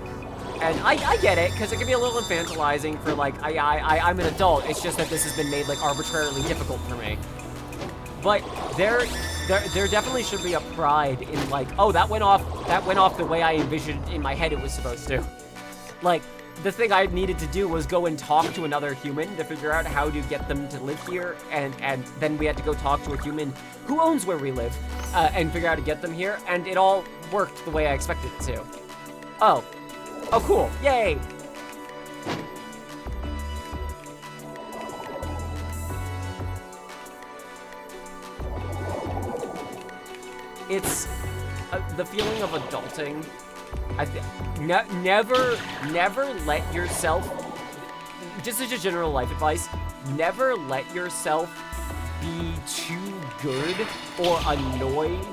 And I get it, because it can be a little infantilizing for like, I'm an adult. It's just that this has been made like arbitrarily difficult for me. But there definitely should be a pride in like, oh, that went off the way I envisioned in my head it was supposed to. Like, the thing I needed to do was go and talk to another human to figure out how to get them to live here, and then we had to go talk to a human who owns where we live, and figure out how to get them here, and it all worked the way I expected it to. Oh, cool, yay! It's the feeling of adulting. Never let yourself, just as a general life advice, never let yourself be too good or annoyed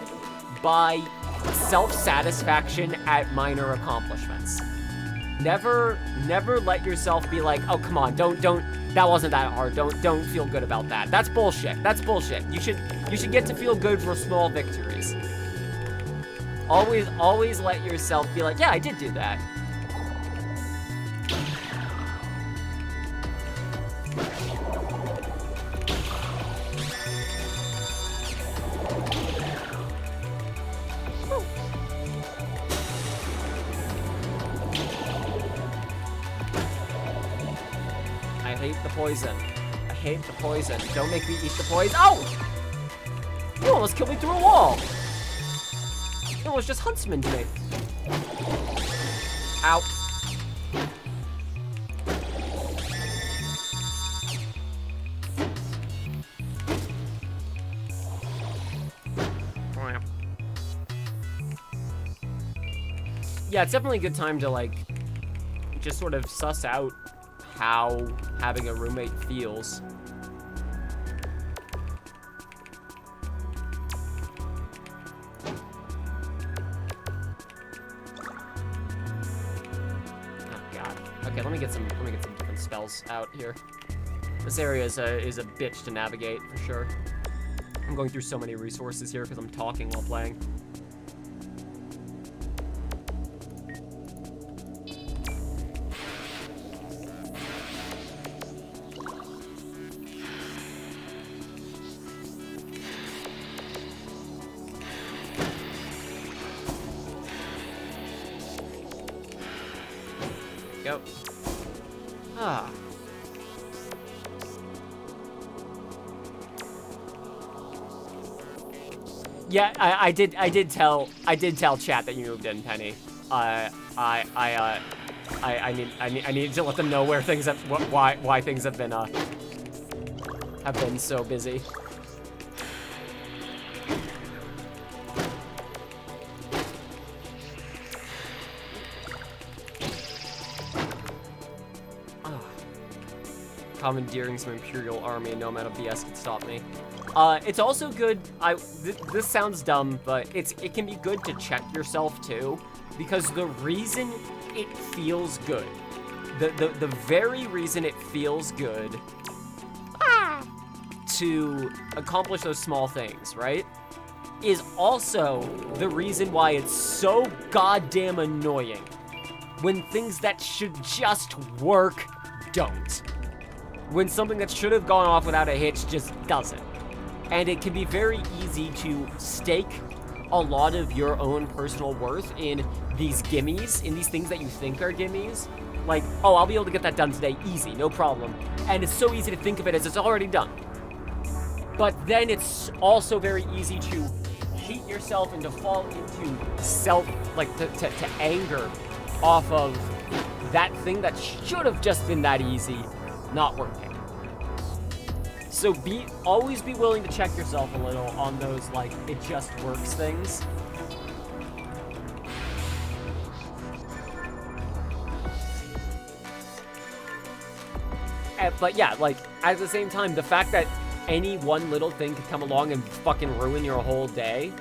by self-satisfaction at minor accomplishments. Never let yourself be like, oh, come on, don't That wasn't that hard. Don't feel good about that. That's bullshit. That's bullshit. You should get to feel good for small victories. Always let yourself be like, yeah, I did do that. I hate the poison. I hate the poison. Don't make me eat the poison. Oh! You almost killed me through a wall. It was just Huntsman to me. Ow. Yeah, it's definitely a good time to, like, just sort of suss out how having a roommate feels. Okay, let me get some different spells out here. This area is a bitch to navigate for sure. I'm going through so many resources here because I'm talking while playing. Go. Ah. Yeah, I did tell chat that you moved in, Penny. I need to let them know where things have why things have been so busy. Commandeering some Imperial army, no amount of BS can stop me. It's also good, this sounds dumb, but it can be good to check yourself too, because the reason it feels good, the very reason it feels good to accomplish those small things, right, is also the reason why it's so goddamn annoying when things that should just work don't. When something that should have gone off without a hitch just doesn't. And it can be very easy to stake a lot of your own personal worth in these gimmies, in these things that you think are gimmies. Like, oh, I'll be able to get that done today, easy, no problem. And it's so easy to think of it as it's already done. But then it's also very easy to cheat yourself and to fall into to anger off of that thing that should have just been that easy not working. So always be willing to check yourself a little on those, like, it just works things. But yeah, like, at the same time, the fact that any one little thing could come along and fucking ruin your whole day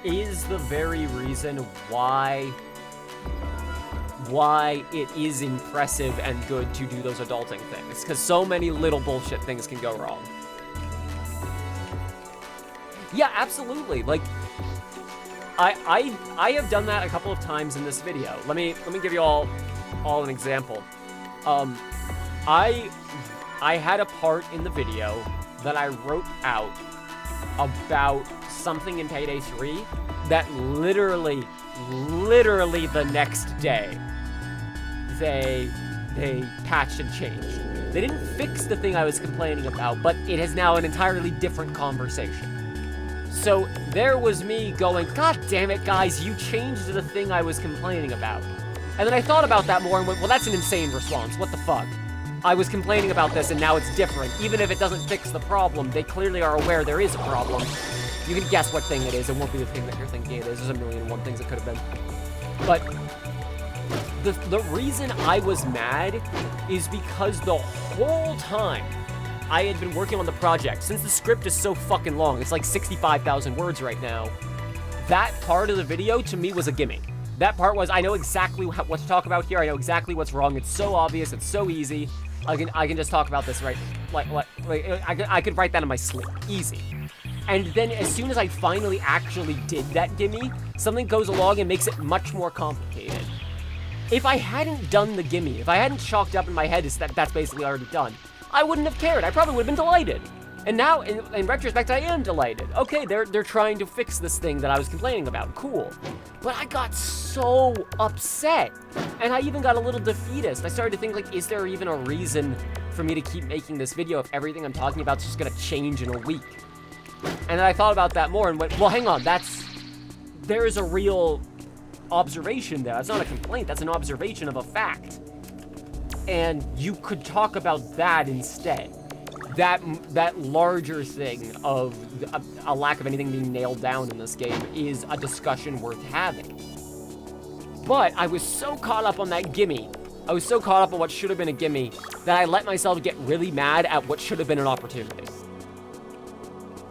is the very reason why it is impressive and good to do those adulting things, because so many little bullshit things can go wrong. Yeah, absolutely. Like, I have done that a couple of times in this video. Let me give you all an example. I had a part in the video that I wrote out about something in Payday 3 that literally the next day they patched and changed. They didn't fix the thing I was complaining about, but it is now an entirely different conversation. So there was me going, God damn it, guys, you changed the thing I was complaining about. And then I thought about that more and went, well, that's an insane response. What the fuck? I was complaining about this and now it's different. Even if it doesn't fix the problem, they clearly are aware there is a problem. You can guess what thing it is. It won't be the thing that you're thinking it is. There's a million and one things it could have been. But the reason I was mad is because the whole time I had been working on the project, since the script is so fucking long, it's like 65,000 words right now, that part of the video to me was a gimme. That part was, I know exactly what to talk about here, I know exactly what's wrong, it's so obvious, it's so easy. I can just talk about this right, like I could write that in my sleep, easy. And then as soon as I finally actually did that gimme, something goes along and makes it much more complicated. If I hadn't done the gimme, if I hadn't chalked up in my head that that's basically already done, I wouldn't have cared. I probably would have been delighted. And now, in retrospect, I am delighted. Okay, they're trying to fix this thing that I was complaining about. Cool. But I got so upset. And I even got a little defeatist. I started to think, like, is there even a reason for me to keep making this video if everything I'm talking about is just gonna change in a week? And then I thought about that more and went, well, hang on, there is a real observation there. That's not a complaint, that's an observation of a fact. And you could talk about that instead. That larger thing of a lack of anything being nailed down in this game is a discussion worth having. But I was so caught up on that gimme, I was so caught up on what should have been a gimme, that I let myself get really mad at what should have been an opportunity.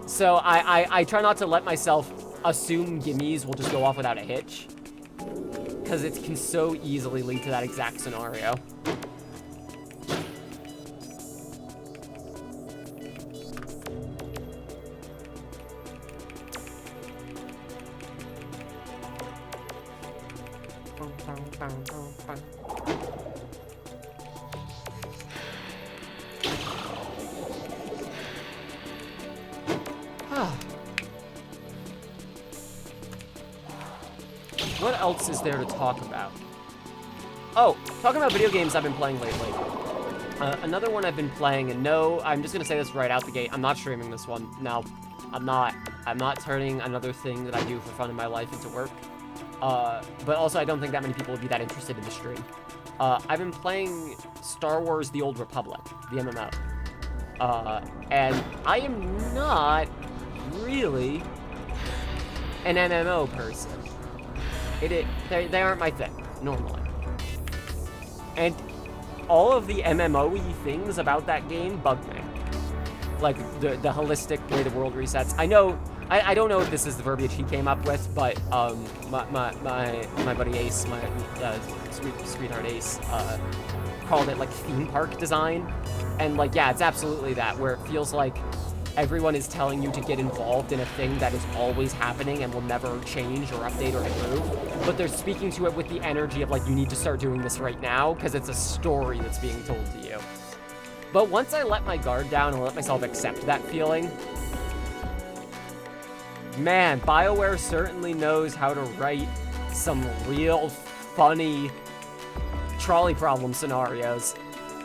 So I try not to let myself assume gimmies will just go off without a hitch, because it can so easily lead to that exact scenario. What else is there to talk about? Oh, talking about video games I've been playing lately. Another one I've been playing, and no, I'm just gonna say this right out the gate, I'm not streaming this one. No, I'm not turning another thing that I do for fun in my life into work. But also I don't think that many people would be that interested in the stream. I've been playing Star Wars The Old Republic, the MMO. And I am not really an MMO person. They aren't my thing, normally. And all of the MMO-y things about that game bug me. Like, the holistic way the world resets. I don't know if this is the verbiage he came up with, but, my buddy Ace, my, sweetheart Ace, called it, like, theme park design. And, like, yeah, it's absolutely that, where it feels like everyone is telling you to get involved in a thing that is always happening and will never change or update or improve, but they're speaking to it with the energy of, like, you need to start doing this right now, because it's a story that's being told to you. But once I let my guard down and let myself accept that feeling, man, BioWare certainly knows how to write some real funny trolley problem scenarios.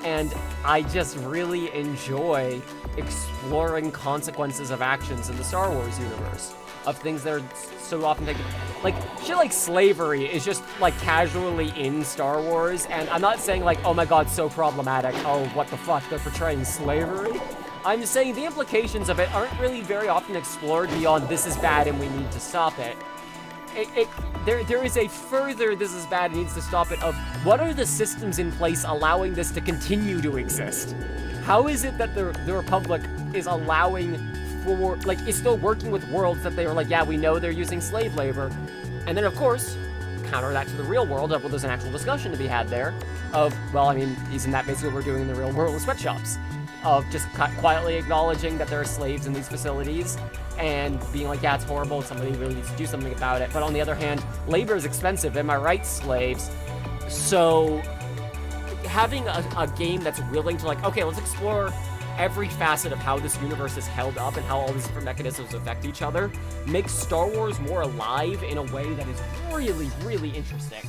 And I just really enjoy exploring consequences of actions in the Star Wars universe, of things that are so often taken. Like, shit like slavery is just, like, casually in Star Wars, and I'm not saying, like, oh my god, so problematic, oh, what the fuck, they're portraying slavery? I'm saying the implications of it aren't really very often explored beyond this is bad and we need to stop it. There is a further this is bad and needs to stop it of what are the systems in place allowing this to continue to exist? How is it that the Republic is allowing for, like, is still working with worlds that they are like, yeah, we know they're using slave labor. And then, of course, counter that to the real world of, well, there's an actual discussion to be had there of, well, I mean, isn't that basically what we're doing in the real world with sweatshops? Of just quietly acknowledging that there are slaves in these facilities and being like, yeah, it's horrible, somebody really needs to do something about it. But on the other hand, labor is expensive, am I right, slaves? So having a game that's willing to, like, okay, let's explore every facet of how this universe is held up and how all these different mechanisms affect each other makes Star Wars more alive in a way that is really, really interesting.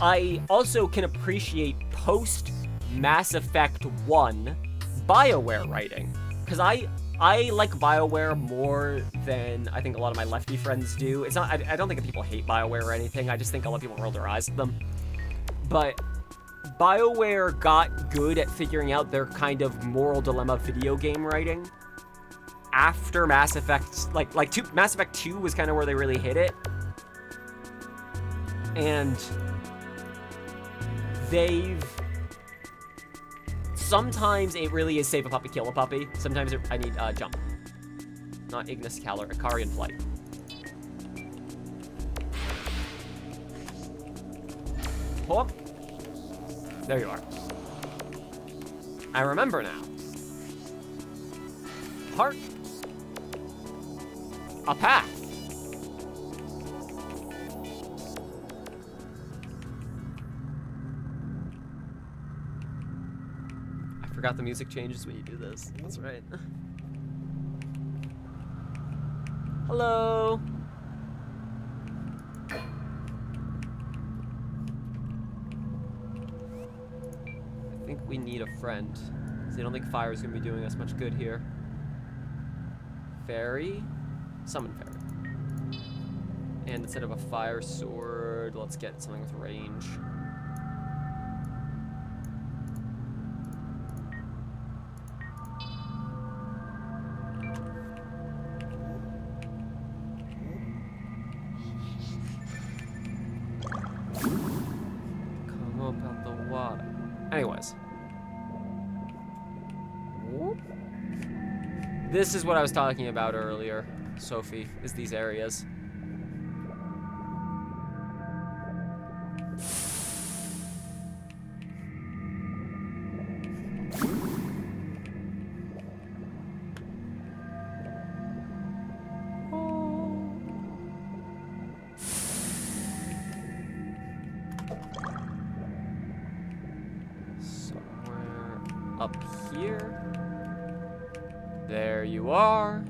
I also can appreciate post-Mass Effect 1 BioWare writing, because I like BioWare more than I think a lot of my lefty friends do. It's not, I don't think that people hate BioWare or anything, I just think a lot of people roll their eyes at them. But BioWare got good at figuring out their kind of moral dilemma video game writing after Mass Effect, Mass Effect 2 was kind of where they really hit it. And sometimes it really is save a puppy, kill a puppy. Sometimes I need jump. Not Ignis Ikarian flight. Hop. There you are. I remember now. Heart. A path. I forgot the music changes when you do this. That's right. Hello. I think we need a friend. Because I don't think fire is going to be doing us much good here. Fairy? Summon fairy. And instead of a fire sword, let's get something with range. Come up out the water. Anyways. This is what I was talking about earlier, Sophie, is these areas. Somewhere up here. There you are.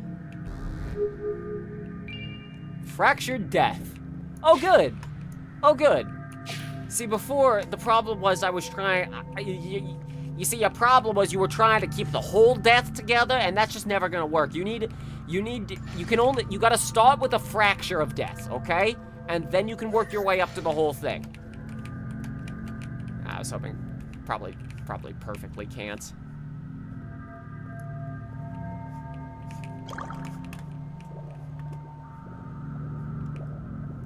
Fractured death. Oh, good. Oh, good. See, before, the problem was I was trying... You see, your problem was you were trying to keep the whole death together, and that's just never gonna work. You gotta start with a fracture of death, okay? And then you can work your way up to the whole thing. I was hoping... Probably perfectly can't.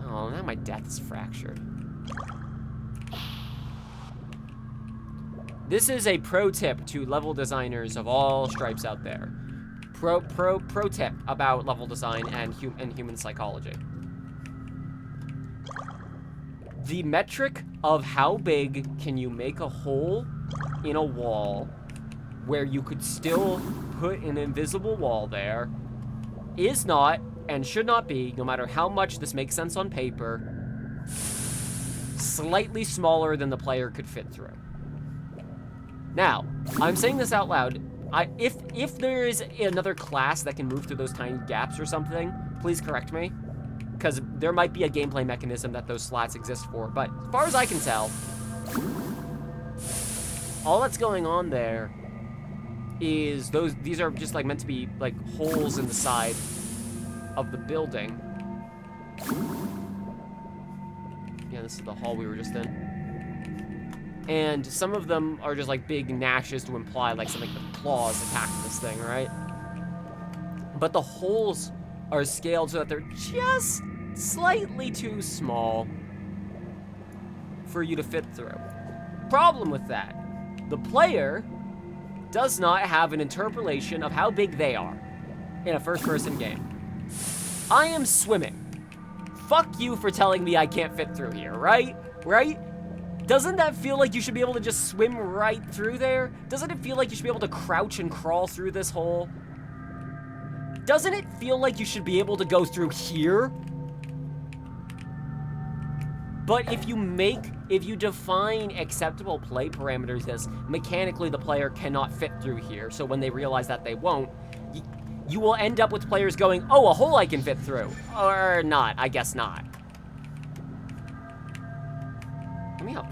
Oh, now my death is fractured. This is a pro tip to level designers of all stripes out there. Pro tip about level design and human psychology. The metric of how big can you make a hole in a wall where you could still put an invisible wall there is not and should not be, no matter how much this makes sense on paper, slightly smaller than the player could fit through. Now, I'm saying this out loud. If there is another class that can move through those tiny gaps or something, please correct me. Because there might be a gameplay mechanism that those slots exist for. But as far as I can tell, all that's going on there is these are just like meant to be like holes in the side of the building. Yeah, this is the hall we were just in. And some of them are just like big gnashes to imply like something with claws attacking this thing, right? But the holes are scaled so that they're just slightly too small for you to fit through. Problem with that, the player does not have an interpolation of how big they are in a first-person game. I am swimming. Fuck you for telling me I can't fit through here, right? Right? Doesn't that feel like you should be able to just swim right through there? Doesn't it feel like you should be able to crouch and crawl through this hole? Doesn't it feel like you should be able to go through here? But if you define acceptable play parameters as mechanically the player cannot fit through here, so when they realize that they won't, you will end up with players going, oh, a hole I can fit through. Or not, I guess not. Let me help.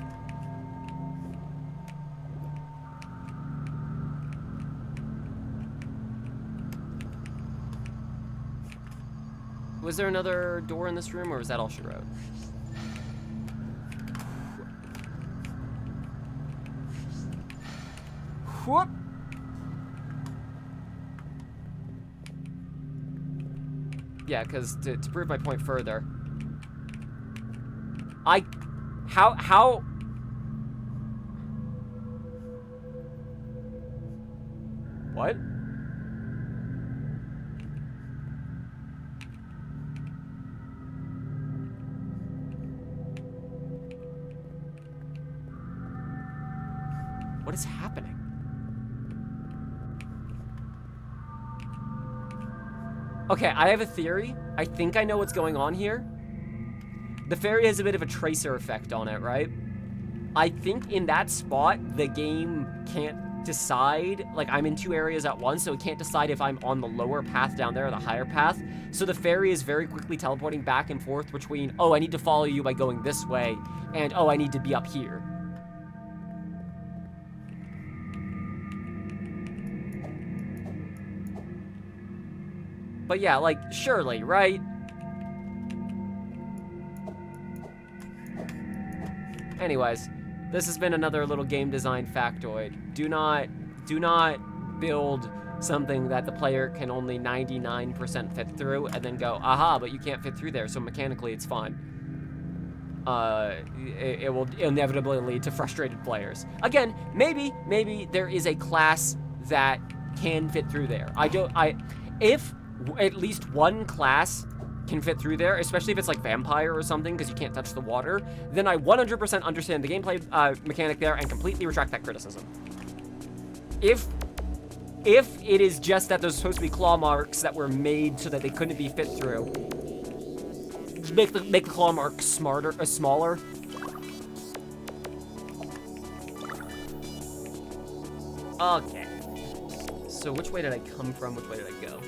Was there another door in this room, or was that all she wrote? Whoop. Yeah, because to prove my point further, how what? What is happening? Okay, I have a theory. I think I know what's going on here. The fairy has a bit of a tracer effect on it, right? I think in that spot, the game can't decide, like I'm in 2 areas at once, so it can't decide if I'm on the lower path down there or the higher path. So the fairy is very quickly teleporting back and forth between, oh, I need to follow you by going this way, and oh, I need to be up here. But yeah, like, surely, right? Anyways, this has been another little game design factoid. Do not build something that the player can only 99% fit through and then go, aha, but you can't fit through there, so mechanically it's fine. It will inevitably lead to frustrated players. Again, maybe there is a class that can fit through there. If at least one class can fit through there, especially if it's like vampire or something, because you can't touch the water, then I 100% understand the gameplay mechanic there and completely retract that criticism. If it is just that there's supposed to be claw marks that were made so that they couldn't be fit through, make the claw marks smaller. Okay. So which way did I come from? Which way did I go?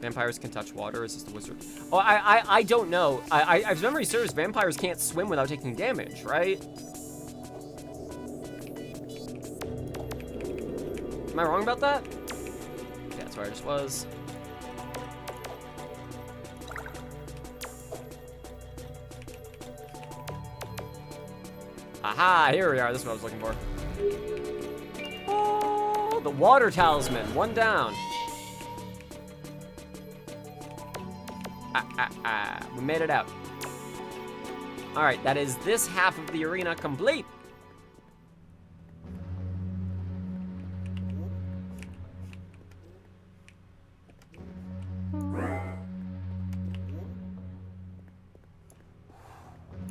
Vampires can touch water. Is this the wizard? Oh, I don't know. If memory serves, vampires can't swim without taking damage, right? Am I wrong about that? Yeah, that's where I just was. Aha, here we are. This is what I was looking for. Oh, the water talisman. 1 down. We made it out. All right, that is this half of the arena complete.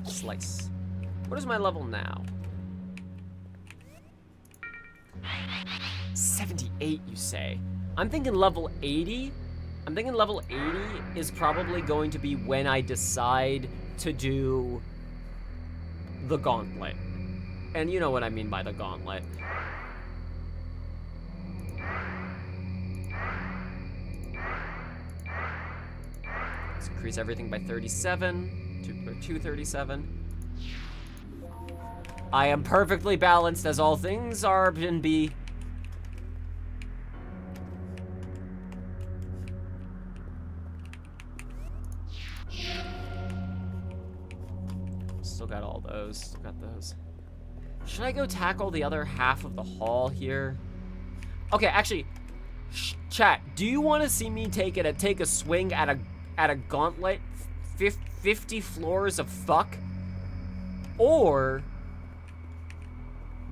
Slice. What is my level now? 78, you say? I'm thinking level 80. I'm thinking level 80 is probably going to be when I decide to do the gauntlet. And you know what I mean by the gauntlet. Let's increase everything by 37 to 237. I am perfectly balanced as all things are and be. Still got all those. Still got those. Should I go tackle the other half of the hall here? Okay, actually, chat. Do you want to see me take a swing at a gauntlet, 50 floors of fuck, or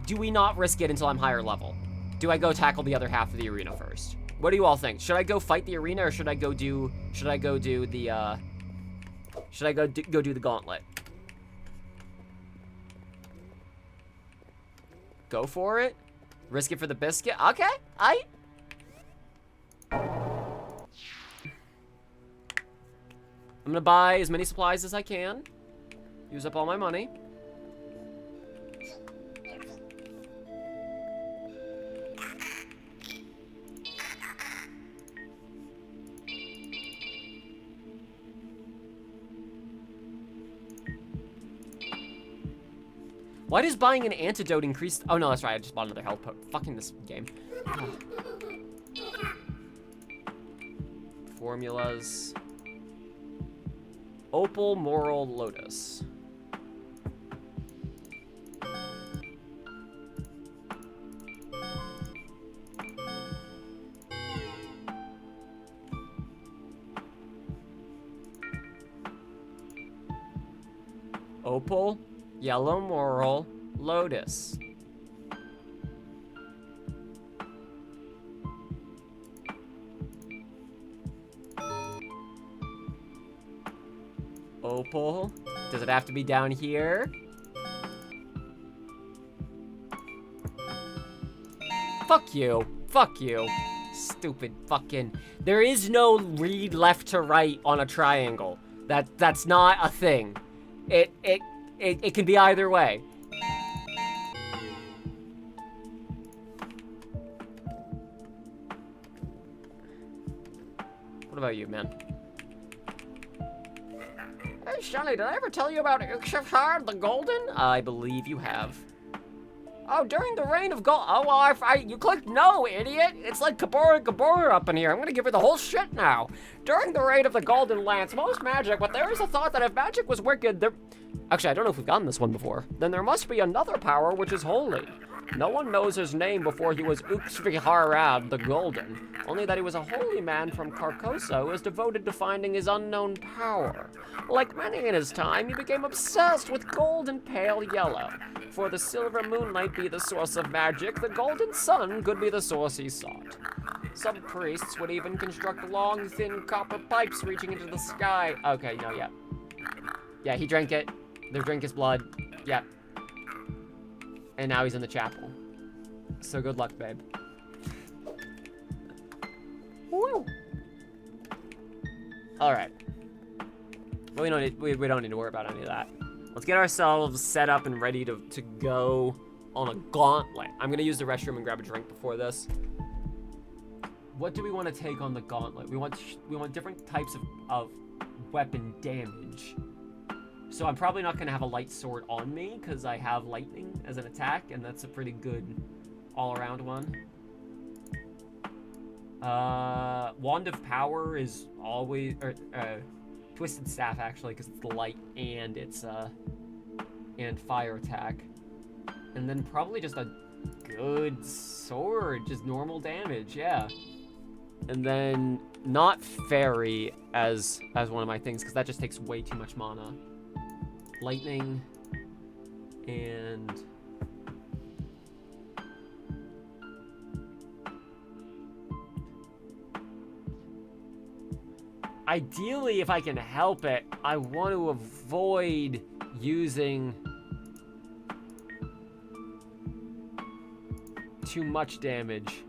do we not risk it until I'm higher level? Do I go tackle the other half of the arena first? What do you all think? Should I go fight the arena, or should I go do the gauntlet? Go for it. Risk it for the biscuit. Okay. I'm gonna buy as many supplies as I can. Use up all my money. Why does buying an antidote increase? Oh no, that's right. I just bought another health potion. Fucking this game. Formulas. Opal, Moral, Lotus. Opal, Yellow, Moral, Lotus. opal. Does it have to be down here? Fuck you. Fuck you. Stupid fucking... There is no read left to right on a triangle. That's not a thing. It can be either way. What about you, man? Hey, Shani, did I ever tell you about Ixchar the Golden? I believe you have. Oh, during the reign of gold. Oh, well, you clicked no, idiot. It's like Kabora up in here. I'm gonna give her the whole shit now. During the reign of the Golden Lance, most magic, but there is a thought that if magic was wicked, there... Actually, I don't know if we've gotten this one before. Then there must be another power which is holy. No one knows his name before he was Uxviharad the Golden. Only that he was a holy man from Carcosa who was devoted to finding his unknown power. Like many in his time, he became obsessed with gold and pale yellow. For the silver moonlight be the source of magic, the golden sun could be the source he sought. Some priests would even construct long, thin copper pipes reaching into the sky. Okay, no, yeah. Yeah, he drank it. They drank his blood. Yeah. And now he's in the chapel. So good luck, babe. Woo! Alright. Well, we don't need to worry about any of that. Let's get ourselves set up and ready to go on a gauntlet. I'm gonna use the restroom and grab a drink before this. What do we want to take on the gauntlet? We want different types of weapon damage. So I'm probably not gonna have a light sword on me because I have lightning as an attack, and that's a pretty good all-around one. Wand of Power is always, Twisted Staff actually, because it's the light and it's and fire attack, and then probably just a good sword, just normal damage, yeah. And then not fairy as one of my things because that just takes way too much mana. Lightning and ideally, if I can help it, I want to avoid using too much damage.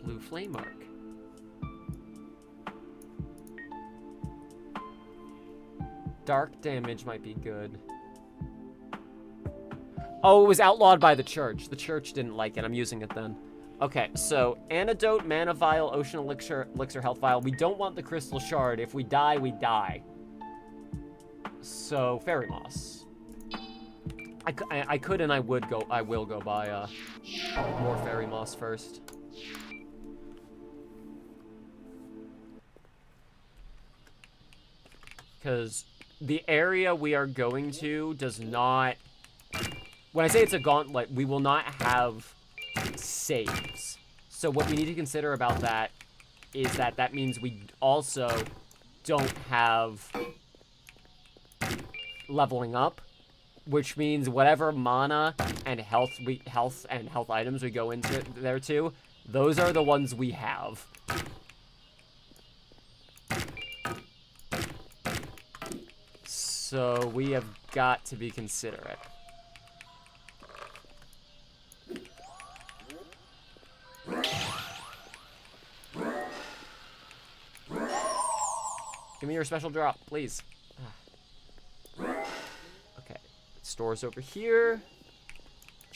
Blue Flame Arc. Dark damage might be good. Oh, it was outlawed by the church. The church didn't like it. I'm using it then. Okay, so Antidote, Mana Vial, Ocean Elixir, Health Vial. We don't want the Crystal Shard. If we die, we die. So, Fairy Moss. I could and I will go buy more Fairy Moss first. Because the area we are going to does not... When I say it's a gauntlet, we will not have saves. So what we need to consider about that is that means we also don't have leveling up, which means whatever mana and health items we go into there too, those are the ones we have. So we have got to be considerate. Give me your special drop, please. Okay, stores over here.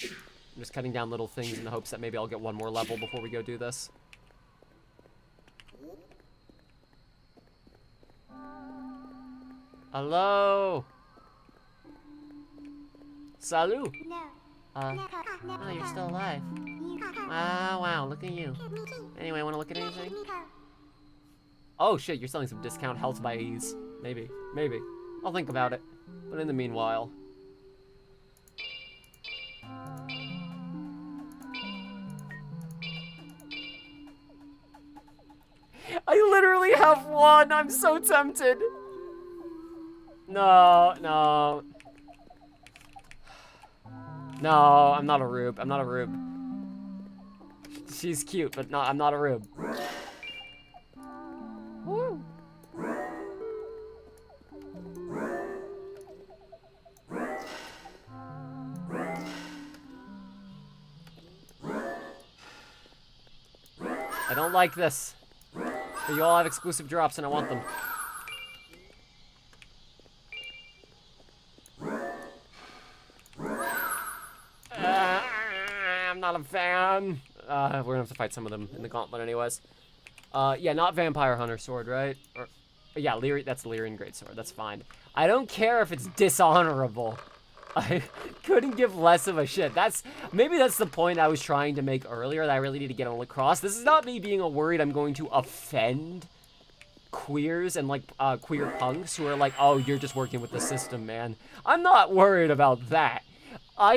I'm just cutting down little things in the hopes that maybe I'll get one more level before we go do this. Hello? Salut? Oh, you're still alive. Wow, look at you. Anyway, wanna look at anything? Oh shit, you're selling some discount health by ease. Maybe. I'll think about it. But in the meanwhile... I literally have one! I'm so tempted! No. No, I'm not a rube. I'm not a rube. She's cute, but no, I'm not a rube. don't like this. But you all have exclusive drops and I want them. I'm not a fan. We're gonna have to fight some of them in the gauntlet anyways. Yeah, not Vampire Hunter Sword, right? Or, yeah, that's Lyrian Greatsword. That's fine. I don't care if it's dishonorable. I couldn't give less of a shit. Maybe that's the point I was trying to make earlier, that I really need to get on across. This is not me being worried I'm going to offend queers and like queer punks who are like, oh, you're just working with the system, man. I'm not worried about that. I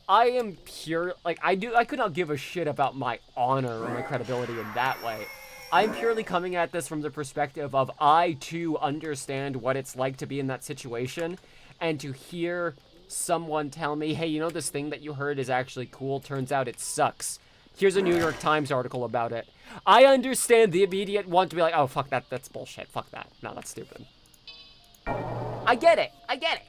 am pure, like, I could not give a shit about my honor or my credibility in that way. I'm purely coming at this from the perspective of I, too, understand what it's like to be in that situation, and to hear someone tell me, hey, you know this thing that you heard is actually cool, turns out it sucks. Here's a New York Times article about it. I understand the immediate want to be like, oh, fuck that, that's bullshit, fuck that. No, that's stupid. I get it, I get it.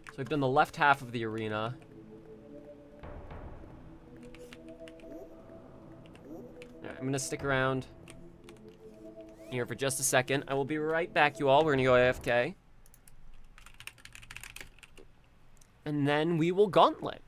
So we've done the left half of the arena. Right, I'm gonna stick around here for just a second. I will be right back, you all. We're gonna go AFK. And then we will gauntlet.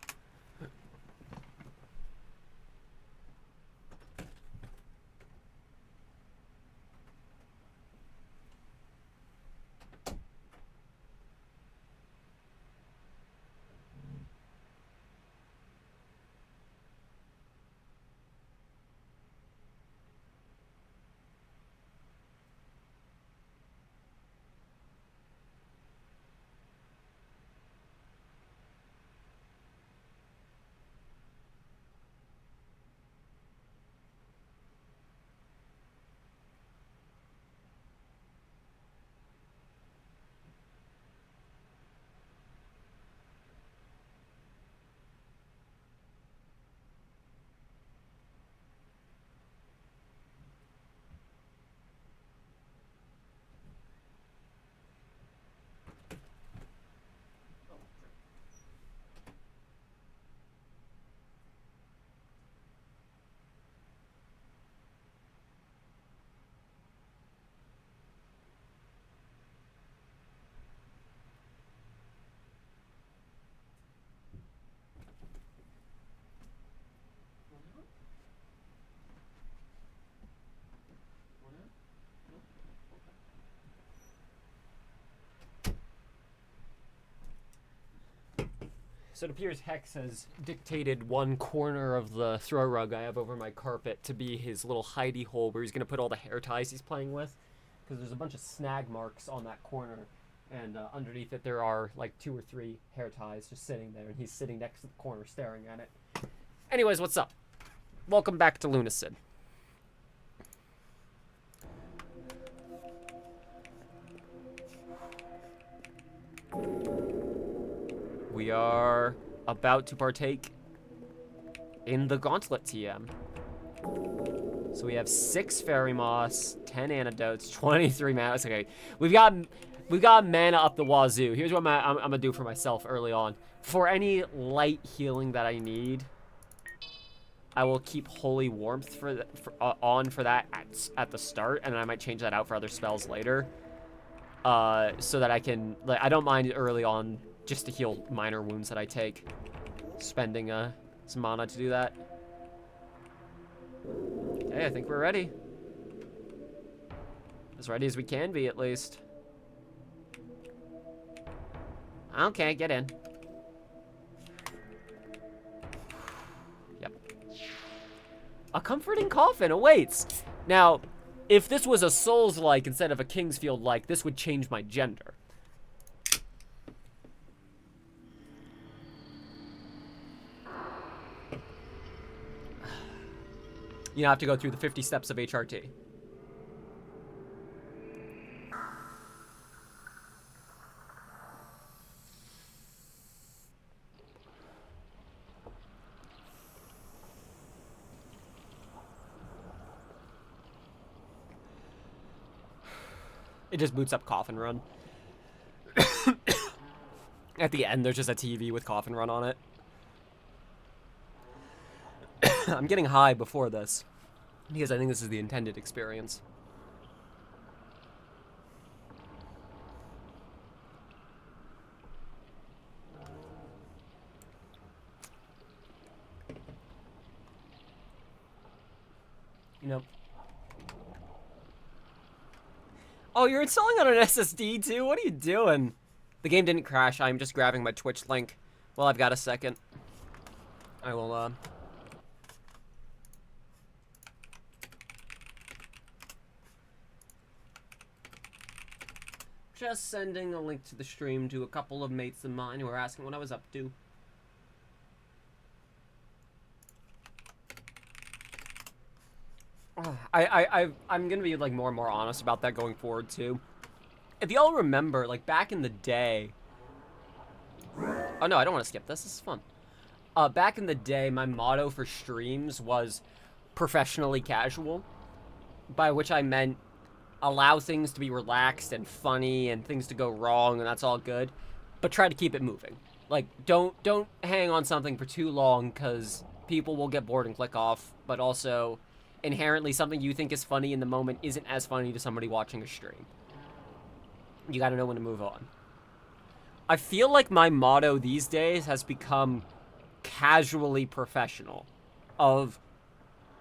So it appears Hex has dictated one corner of the throw rug I have over my carpet to be his little hidey hole where he's going to put all the hair ties he's playing with. Because there's a bunch of snag marks on that corner. And underneath it there are like 2 or 3 hair ties just sitting there. And he's sitting next to the corner staring at it. Anyways, what's up? Welcome back to Lunacid. We are about to partake in the Gauntlet TM. So we have 6 Fairy Moss, 10 Antidotes, 23 mana. Okay, we've got mana up the wazoo. Here's what I'm gonna do for myself early on. For any light healing that I need, I will keep Holy Warmth on for that at the start, and then I might change that out for other spells later. So that I can, like, I don't mind early on just to heal minor wounds that I take. Spending some mana to do that. Okay, I think we're ready. As ready as we can be, at least. Okay, get in. Yep. A comforting coffin awaits. Now, if this was a Souls-like instead of a Kingsfield-like, this would change my gender. You have to go through the 50 steps of HRT. It just boots up Coffin Run. At the end, there's just a TV with Coffin Run on it. I'm getting high before this, because I think this is the intended experience. You know. Oh, you're installing on an SSD too? What are you doing? The game didn't crash. I'm just grabbing my Twitch link. Well, I've got a second. I will, just sending a link to the stream to a couple of mates of mine who are asking what I was up to. I'm gonna be like more and more honest about that going forward too. If y'all remember, like back in the day. Oh no, I don't want to skip this. This is fun. Back in the day, my motto for streams was professionally casual, by which I meant allow things to be relaxed and funny and things to go wrong, and that's all good, but try to keep it moving. Like don't hang on something for too long, because people will get bored and click off, but also inherently something you think is funny in the moment isn't as funny to somebody watching a stream. You gotta know when to move on. I feel like my motto these days has become casually professional, of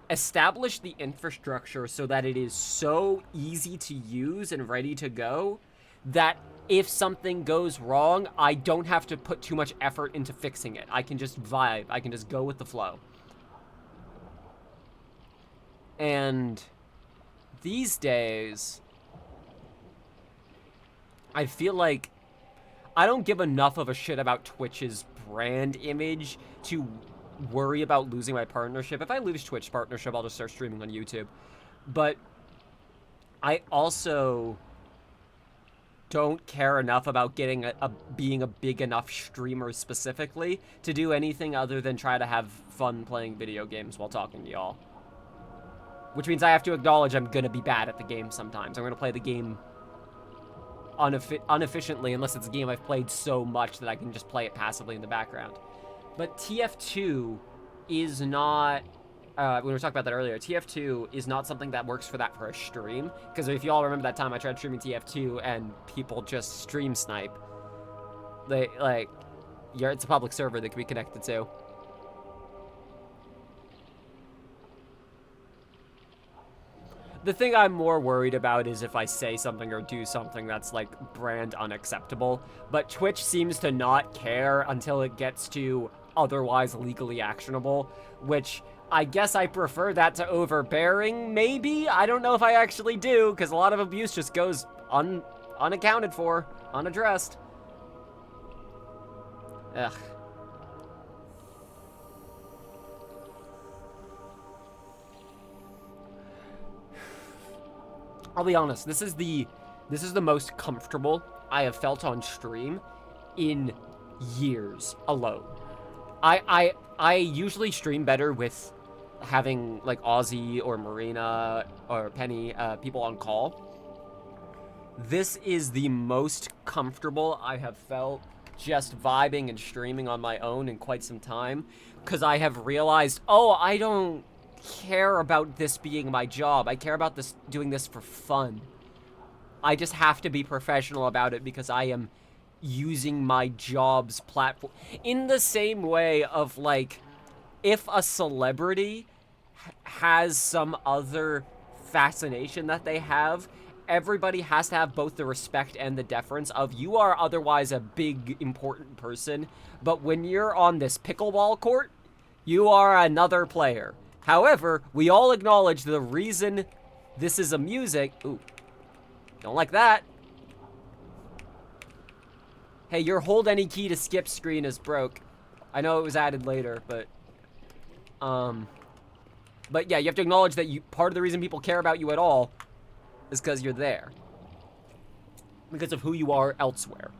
establish the infrastructure so that it is so easy to use and ready to go that if something goes wrong, I don't have to put too much effort into fixing it. I can just vibe. I can just go with the flow. And these days, I feel like I don't give enough of a shit about Twitch's brand image to worry about losing my partnership. If I lose Twitch partnership, I'll just start streaming on YouTube. But I also don't care enough about getting being a big enough streamer specifically to do anything other than try to have fun playing video games while talking to y'all. Which means I have to acknowledge I'm gonna be bad at the game sometimes. I'm gonna play the game unefficiently unless it's a game I've played so much that I can just play it passively in the background. But TF2 is not, when we were talking about that earlier, TF2 is not something that works for that for a stream. Because if you all remember that time I tried streaming TF2 and people just stream snipe. They, like, it's a public server that can be connected to. The thing I'm more worried about is if I say something or do something that's, like, brand unacceptable. But Twitch seems to not care until it gets to otherwise legally actionable, which I guess I prefer that to overbearing, maybe? I don't know if I actually do, because a lot of abuse just goes unaccounted for, unaddressed. Ugh. I'll be honest, this is the most comfortable I have felt on stream in years alone. I usually stream better with having like Ozzy or Marina or Penny people on call. This is the most comfortable I have felt just vibing and streaming on my own in quite some time, because I have realized, oh, I don't care about this being my job. I care about this doing this for fun. I just have to be professional about it because I am using my job's platform in the same way of, like, if a celebrity has some other fascination that they have, everybody has to have both the respect and the deference of, you are otherwise a big important person, but when you're on this pickleball court, you are another player. However, we all acknowledge the reason this is a music... Ooh. Don't like that. Hey, your hold any key to skip screen is broke. I know it was added later, but... But yeah, you have to acknowledge that part of the reason people care about you at all is because you're there. Because of who you are elsewhere.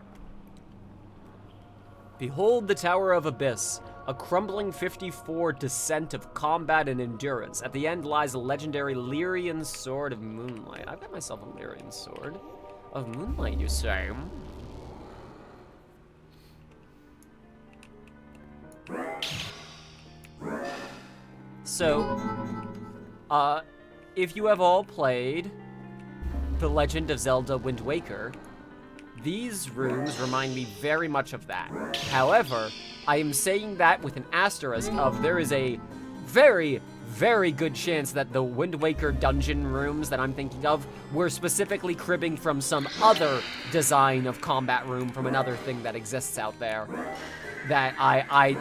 Behold the Tower of Abyss. A crumbling 54 descent of combat and endurance. At the end lies a legendary Lyrian Sword of Moonlight. I've got myself a Lyrian Sword of Moonlight, you say? So, if you have all played The Legend of Zelda Wind Waker, these rooms remind me very much of that. However, I am saying that with an asterisk of there is a very, very good chance that the Wind Waker dungeon rooms that I'm thinking of were specifically cribbing from some other design of combat room from another thing that exists out there that I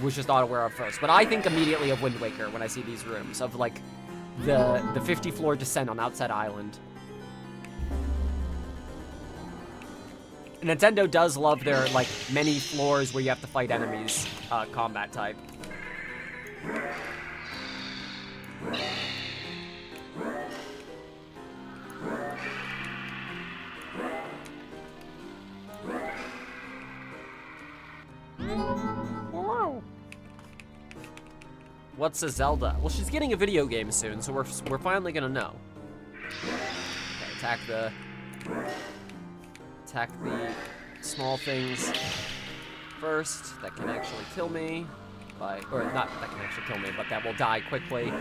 was just not aware of first. But I think immediately of Wind Waker when I see these rooms, of like the 50-floor descent on Outside Island. Nintendo does love their, like, many floors where you have to fight enemies, combat type. What's a Zelda? Well, she's getting a video game soon, so we're finally gonna know. Okay, attack the small things first that can actually kill me or not that can actually kill me, but that will die quickly.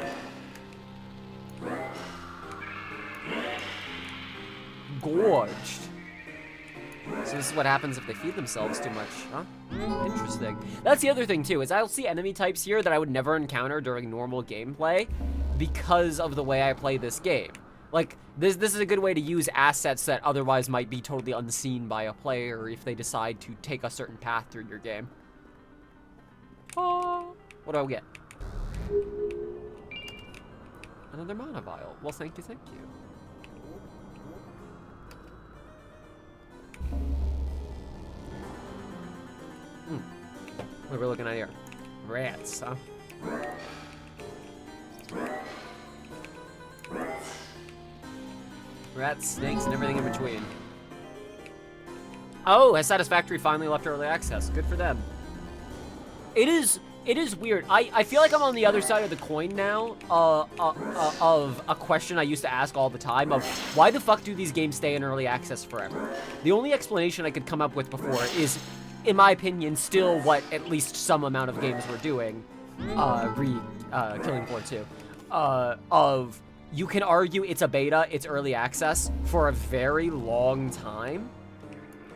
Gorged. So this is what happens if they feed themselves too much, huh? Interesting. That's the other thing too, is I'll see enemy types here that I would never encounter during normal gameplay because of the way I play this game. Like, this is a good way to use assets that otherwise might be totally unseen by a player if they decide to take a certain path through your game. Oh, what do I get? Another mana vial. Well, thank you, thank you. What are we looking at here? Rats, huh? Rats, snakes, and everything in between. Oh, has Satisfactory finally left early access? Good for them. It is weird. I feel like I'm on the other side of the coin now of a question I used to ask all the time of why the fuck do these games stay in early access forever? The only explanation I could come up with before is, in my opinion, still what at least some amount of games were doing, Killing Floor 2, of you can argue it's a beta, it's early access for a very long time,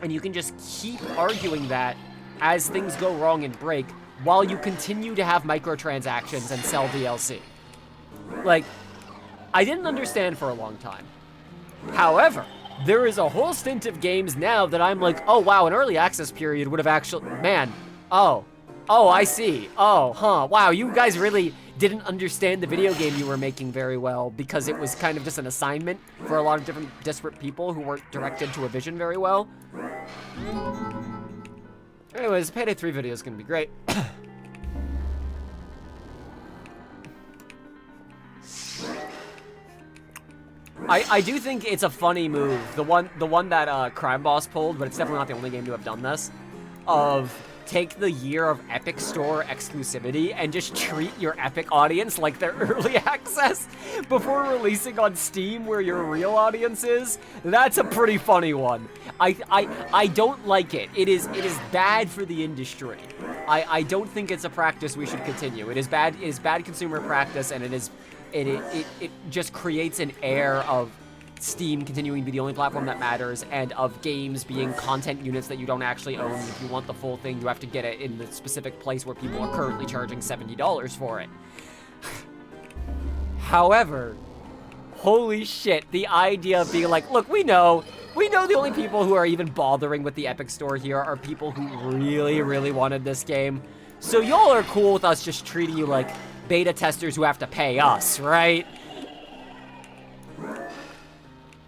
and you can just keep arguing that as things go wrong and break while you continue to have microtransactions and sell DLC. Like, I didn't understand for a long time. However, there is a whole stint of games now that I'm like, oh wow, an early access period would have actually, man, oh, I see, oh, huh, wow, you guys really didn't understand the video game you were making very well because it was kind of just an assignment for a lot of different disparate people who weren't directed to a vision very well. Anyways, Payday 3 video is gonna be great. I do think it's a funny move, the one that Crime Boss pulled, but it's definitely not the only game to have done this, of take the year of Epic Store exclusivity and just treat your Epic audience like their early access before releasing on Steam where your real audience is. That's a pretty funny one. I don't like it. It is bad for the industry. I don't think it's a practice we should continue. It is bad consumer practice, and it just creates an air of Steam continuing to be the only platform that matters, and of games being content units that you don't actually own. If you want the full thing, you have to get it in the specific place where people are currently charging $70 for it. However, holy shit, the idea of being like, look, we know the only people who are even bothering with the Epic Store here are people who really, really wanted this game. So y'all are cool with us just treating you like beta testers who have to pay us, right?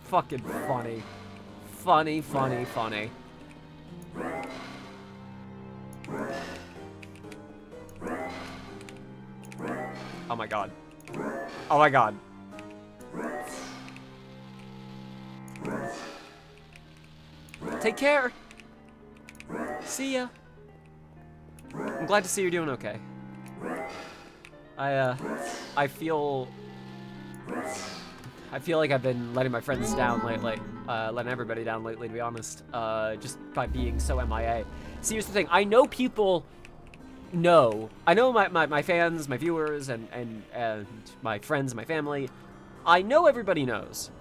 Fucking funny. Funny, funny, funny. Oh my god. Oh my god. Take care. See ya. I'm glad to see you're doing okay. I feel like I've been letting my friends down lately, letting everybody down lately, to be honest, just by being so MIA. See, here's the thing. I know people know, my fans, my viewers, and my friends, my family, I know everybody knows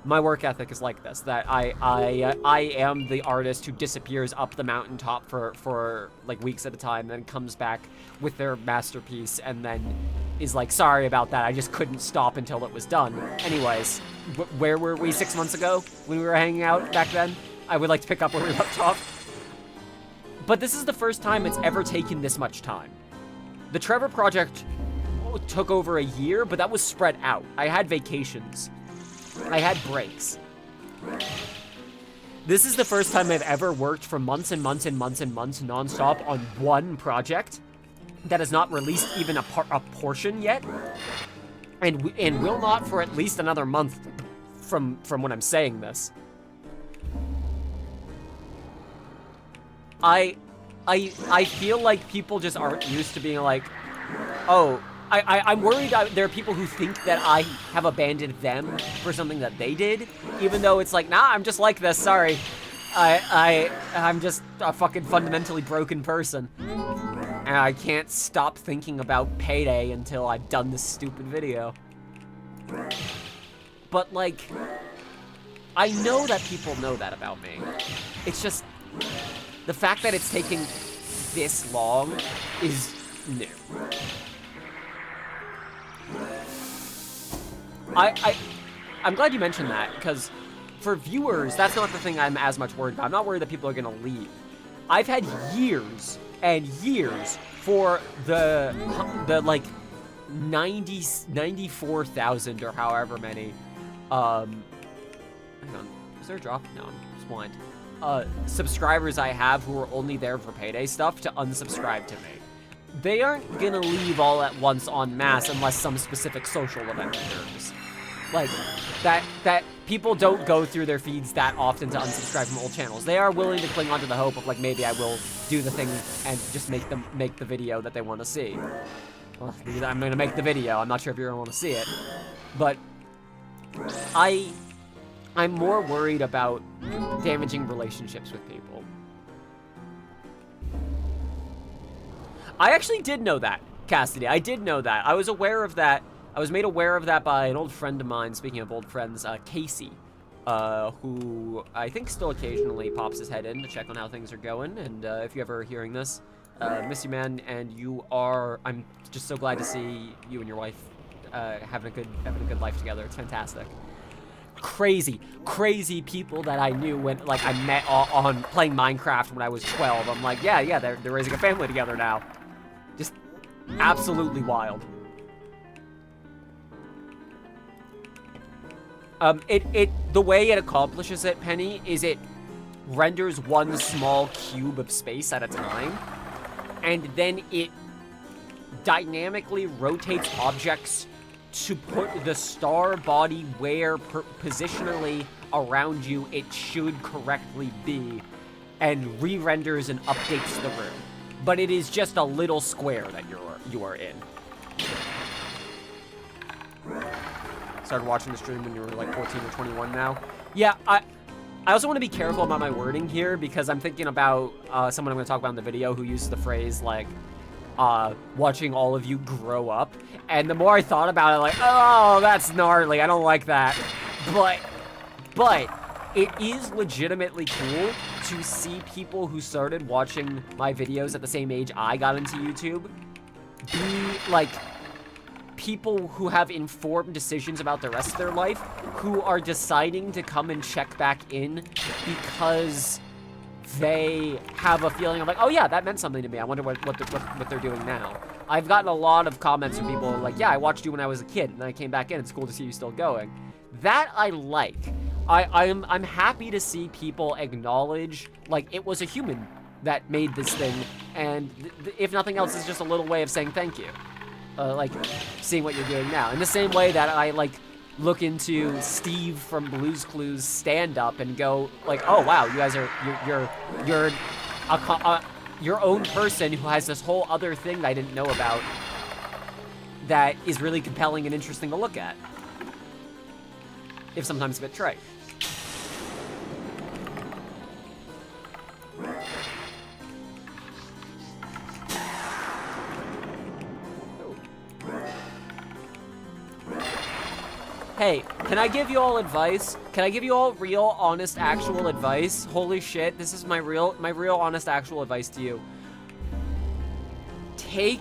my work ethic is like this, that I am the artist who disappears up the mountaintop for like weeks at a time, then comes back with their masterpiece, and then is like, sorry about that, I just couldn't stop until it was done. Anyways, where were we 6 months ago when we were hanging out back then? I would like to pick up where we left off. But this is the first time it's ever taken this much time. The Trevor project took over a year, but that was spread out. I had vacations. I had breaks. This is the first time I've ever worked for months and months and months and months nonstop on one project that has not released even a portion yet, and will not for at least another month from when I'm saying this. I feel like people just aren't used to being like, oh, I'm worried there are people who think that I have abandoned them for something that they did, even though it's like, nah, I'm just like this, sorry. I'm just a fucking fundamentally broken person. And I can't stop thinking about payday until I've done this stupid video. But, like, I know that people know that about me. It's just, the fact that it's taking this long is new. I'm glad you mentioned that, because for viewers, that's not the thing I'm as much worried about. I'm not worried that people are gonna leave. I've had years and years for the like 94,000 or however many, hang on, is there a drop? No, I'm just blind. Subscribers I have who are only there for payday stuff to unsubscribe to me. They aren't gonna leave all at once en masse unless some specific social event occurs. Like, that people don't go through their feeds that often to unsubscribe from old channels. They are willing to cling on to the hope of, like, maybe I will do the thing and just make the video that they want to see. Well, I'm gonna make the video. I'm not sure if you're gonna want to see it. But I'm more worried about damaging relationships with people. I actually did know that, Cassidy. I did know that. I was aware of that. I was made aware of that by an old friend of mine, speaking of old friends, Casey, who I think still occasionally pops his head in to check on how things are going. And if you're ever hearing this, miss you, man, and I'm just so glad to see you and your wife having a good life together. It's fantastic. Crazy people that I knew when, like, I met on playing Minecraft when I was 12. I'm like, yeah, they're raising a family together now. Just absolutely wild. The way it accomplishes it, Penny, is it renders one small cube of space at a time, and then it dynamically rotates objects to put the star body where positionally around you it should correctly be, and re-renders and updates the room. But it is just a little square that you are in. Started watching the stream when you were like 14 or 21 now. Yeah, I also want to be careful about my wording here, because I'm thinking about someone I'm going to talk about in the video who uses the phrase, like, watching all of you grow up. And the more I thought about it, like, oh, that's gnarly, I don't like that. But it is legitimately cool to see people who started watching my videos at the same age I got into YouTube be, like, people who have informed decisions about the rest of their life, who are deciding to come and check back in because they have a feeling of like, oh yeah, that meant something to me. I wonder what they're doing now. I've gotten a lot of comments from people like, yeah, I watched you when I was a kid, and then I came back in. It's cool to see you still going. That I like. I'm happy to see people acknowledge, like, it was a human that made this thing, and if nothing else, it's just a little way of saying thank you. Like, seeing what you're doing now. In the same way that I, like, look into Steve from Blue's Clues stand-up and go, like, oh, wow, you guys are, you're your own person who has this whole other thing that I didn't know about that is really compelling and interesting to look at. If sometimes a bit trite. Hey, can I give you all advice? Can I give you all real, honest, actual advice? Holy shit, this is my real, honest, actual advice to you. Take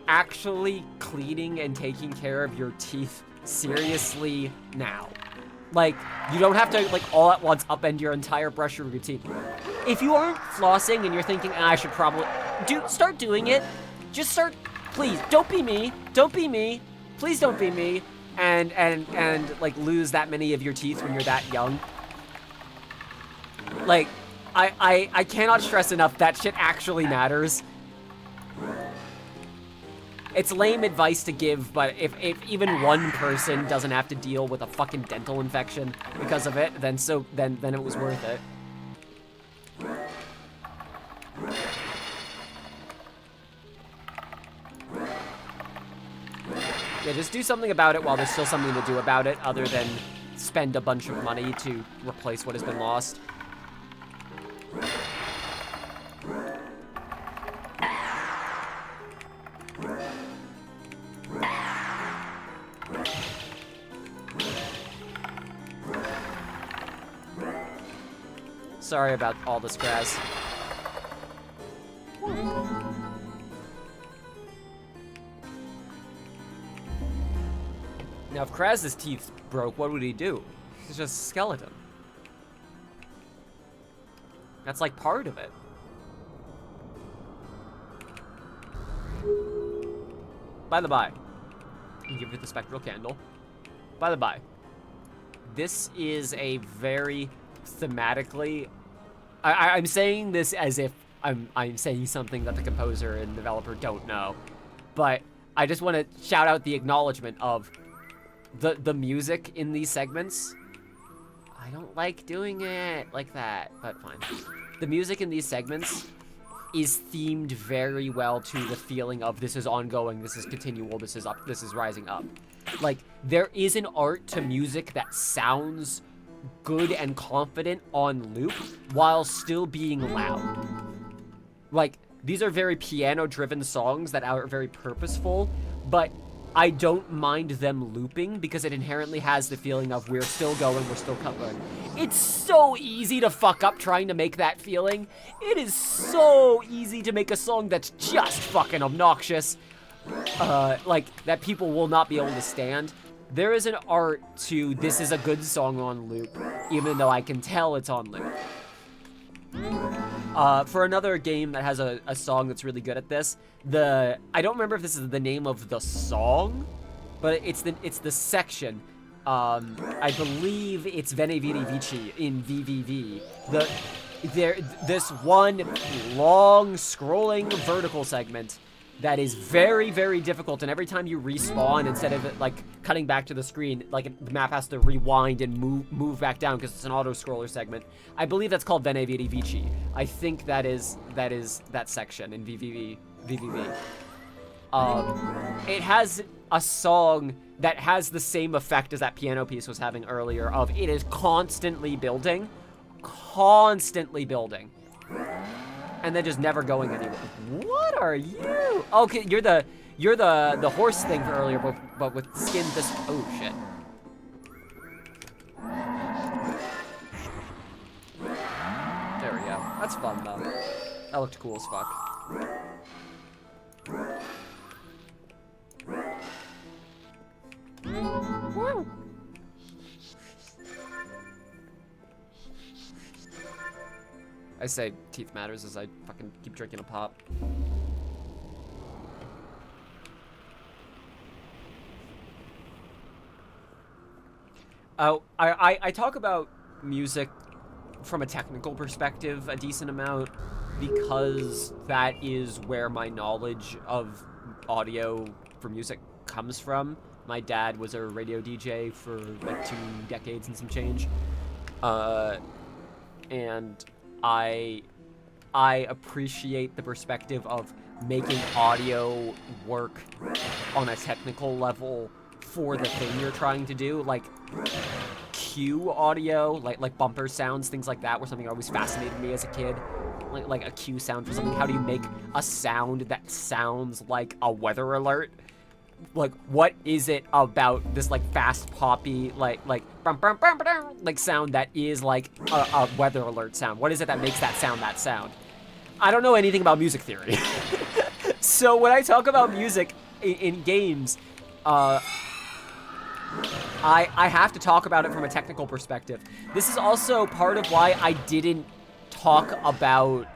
actually cleaning and taking care of your teeth seriously now. Like, you don't have to, like, all at once upend your entire brush routine. If you aren't flossing and you're thinking, I should probably... start doing it. Just start... Please, don't be me. Don't be me. Please don't be me. And like, lose that many of your teeth when you're that young. Like, I cannot stress enough that shit actually matters. It's lame advice to give, but if even one person doesn't have to deal with a fucking dental infection because of it, then it was worth it. Yeah, just do something about it while there's still something to do about it, other than spend a bunch of money to replace what has been lost. Sorry about all this grass. Now, if Kraz's teeth broke, what would he do? He's just a skeleton. That's like part of it. By the by, you give it the spectral candle. By the by, this is a very thematically... I'm saying this as if I'm saying something that the composer and developer don't know, but I just want to shout out the acknowledgement of the music in these segments. I don't like doing it like that, but fine. The music in these segments is themed very well to the feeling of this is ongoing, this is continual, this is up, this is rising up. Like, there is an art to music that sounds good and confident on loop while still being loud. Like, these are very piano-driven songs that are very purposeful, but I don't mind them looping because it inherently has the feeling of we're still going, we're still covering. It's so easy to fuck up trying to make that feeling. It is so easy to make a song that's just fucking obnoxious, like, that people will not be able to stand. There is an art to this is a good song on loop, even though I can tell it's on loop. For another game that has a song that's really good at this, I don't remember if this is the name of the song, but it's the section. I believe it's Veni Vidi Vici in VVV. This one long scrolling vertical segment that is very, very difficult, and every time you respawn, instead of it, like, cutting back to the screen, like, the map has to rewind and move back down because it's an auto-scroller segment. I believe that's called Veni Vidi Vici. I think that is that section in VVV. It has a song that has the same effect as that piano piece was having earlier, of it is constantly building, and then just never going anywhere. What are you? Okay, you're the horse thing for earlier, but with skin this. Oh shit. There we go. That's fun though. That looked cool as fuck. Woo. I say teeth matters as I fucking keep drinking a pop. Oh, I talk about music from a technical perspective a decent amount because that is where my knowledge of audio for music comes from. My dad was a radio DJ for like 2 decades and some change. And I appreciate the perspective of making audio work on a technical level for the thing you're trying to do, like cue audio, like bumper sounds, things like that, were something that always fascinated me as a kid. Like a cue sound for something. How do you make a sound that sounds like a weather alert? what is it about this like fast poppy bum, bum, bum, bum, like sound that is like a weather alert sound? What is it that makes that sound? I don't know anything about music theory. So when I talk about music in games, I have to talk about it from a technical perspective. This is also part of why I didn't talk about,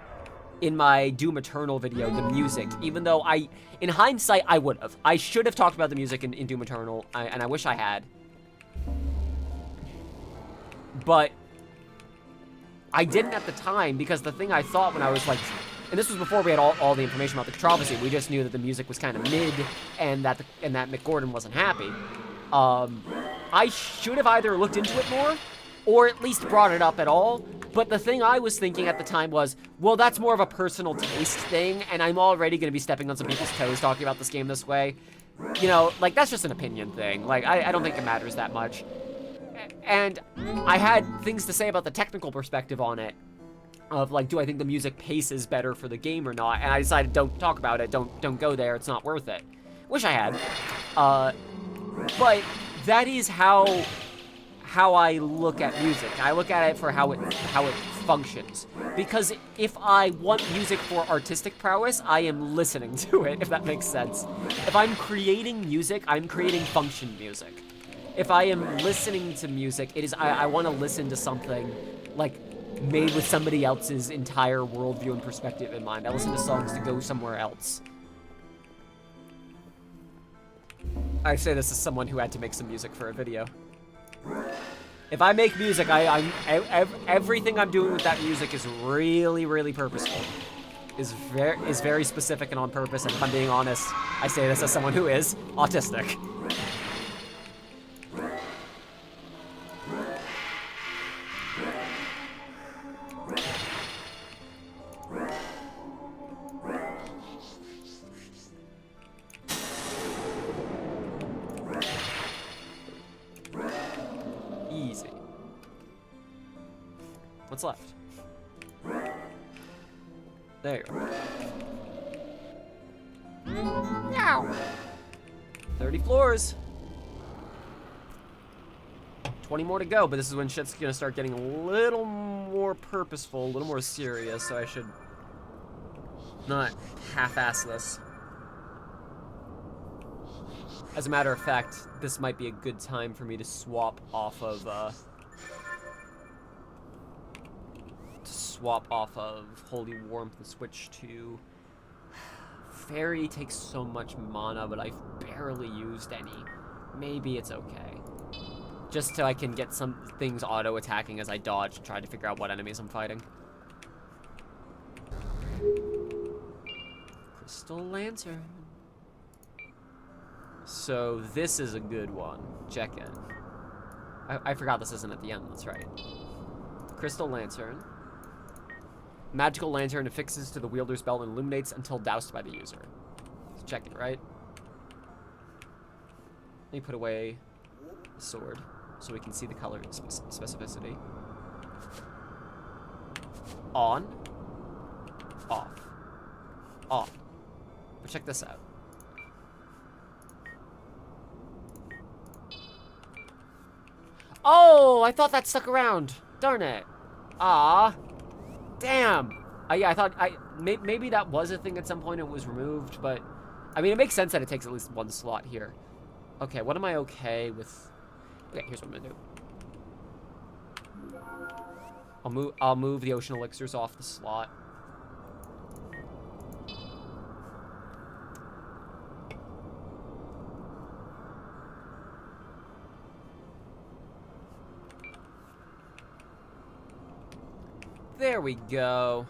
in my Doom Eternal video, the music, even though in hindsight, I would have. I should have talked about the music in Doom Eternal, and I wish I had. But I didn't at the time, because the thing I thought when I was like, and this was before we had all the information about the controversy, we just knew that the music was kind of mid, and that Mick Gordon wasn't happy. I should have either looked into it more, or at least brought it up at all. But the thing I was thinking at the time was, well, that's more of a personal taste thing, and I'm already going to be stepping on some people's toes talking about this game this way. You know, like, that's just an opinion thing. Like, I don't think it matters that much. And I had things to say about the technical perspective on it, of, like, do I think the music paces better for the game or not? And I decided, don't talk about it, don't go there, it's not worth it. Wish I had. But that is how I look at music. I look at it for how it functions. Because if I want music for artistic prowess, I am listening to it, if that makes sense. If I'm creating music, I'm creating function music. If I am listening to music, it is I want to listen to something like made with somebody else's entire worldview and perspective in mind. I listen to songs to go somewhere else. I say this as someone who had to make some music for a video. If I make music, everything I'm doing with that music is really, really purposeful. Is very specific and on purpose, and if I'm being honest, I say this as someone who is autistic. Easy. What's left? There you are. Meow. 30 floors. 20 more to go, but this is when shit's gonna start getting a little more purposeful, a little more serious, so I should not half-ass this. As a matter of fact, this might be a good time for me to swap off of, Holy Warmth and switch to... Fairy takes so much mana, but I've barely used any. Maybe it's okay. Just so I can get some things auto-attacking as I dodge and try to figure out what enemies I'm fighting. Crystal Lantern. So this is a good one. Check in. I forgot this isn't at the end, that's right. Crystal Lantern. Magical lantern affixes to the wielder's belt and illuminates until doused by the user. So check it, right? Let me put away the sword so we can see the color specificity. On. Off. On. But check this out. Oh, I thought that stuck around. Darn it. Ah. Damn. Yeah, I thought maybe that was a thing at some point. It was removed, but I mean, it makes sense that it takes at least one slot here. Okay, what am I okay with? Okay, here's what I'm gonna do. I'll move the ocean elixirs off the slot. There we go.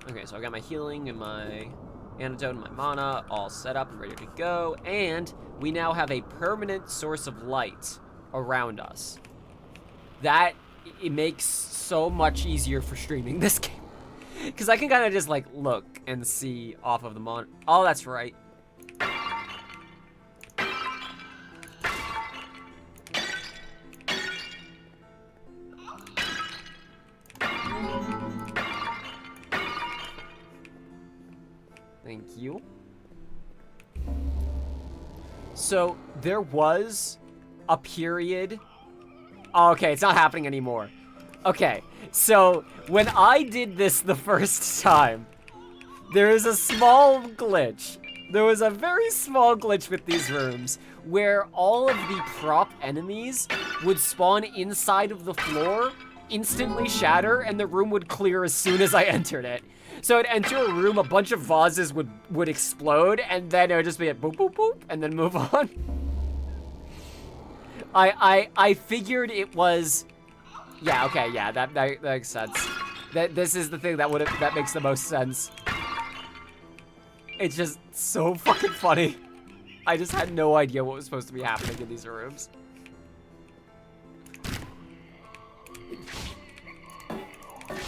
Okay, so I got my healing and my antidote and my mana all set up and ready to go. And we now have a permanent source of light around us. That, it makes so much easier for streaming this game. Because I can kind of just, like, look and see off of the monitor. Oh, that's right. Thank you. So there was a period. Oh, okay, it's not happening anymore. Okay, so when I did this the first time, there is a small glitch. There was a very small glitch with these rooms where all of the prop enemies would spawn inside of the floor, instantly shatter, and the room would clear as soon as I entered it. So I'd enter a room, a bunch of vases would explode, and then it would just be a boop, boop, boop, and then move on. I figured it was, yeah, okay, yeah, that makes sense. This is the thing that makes the most sense. It's just so fucking funny. I just had no idea what was supposed to be happening in these rooms.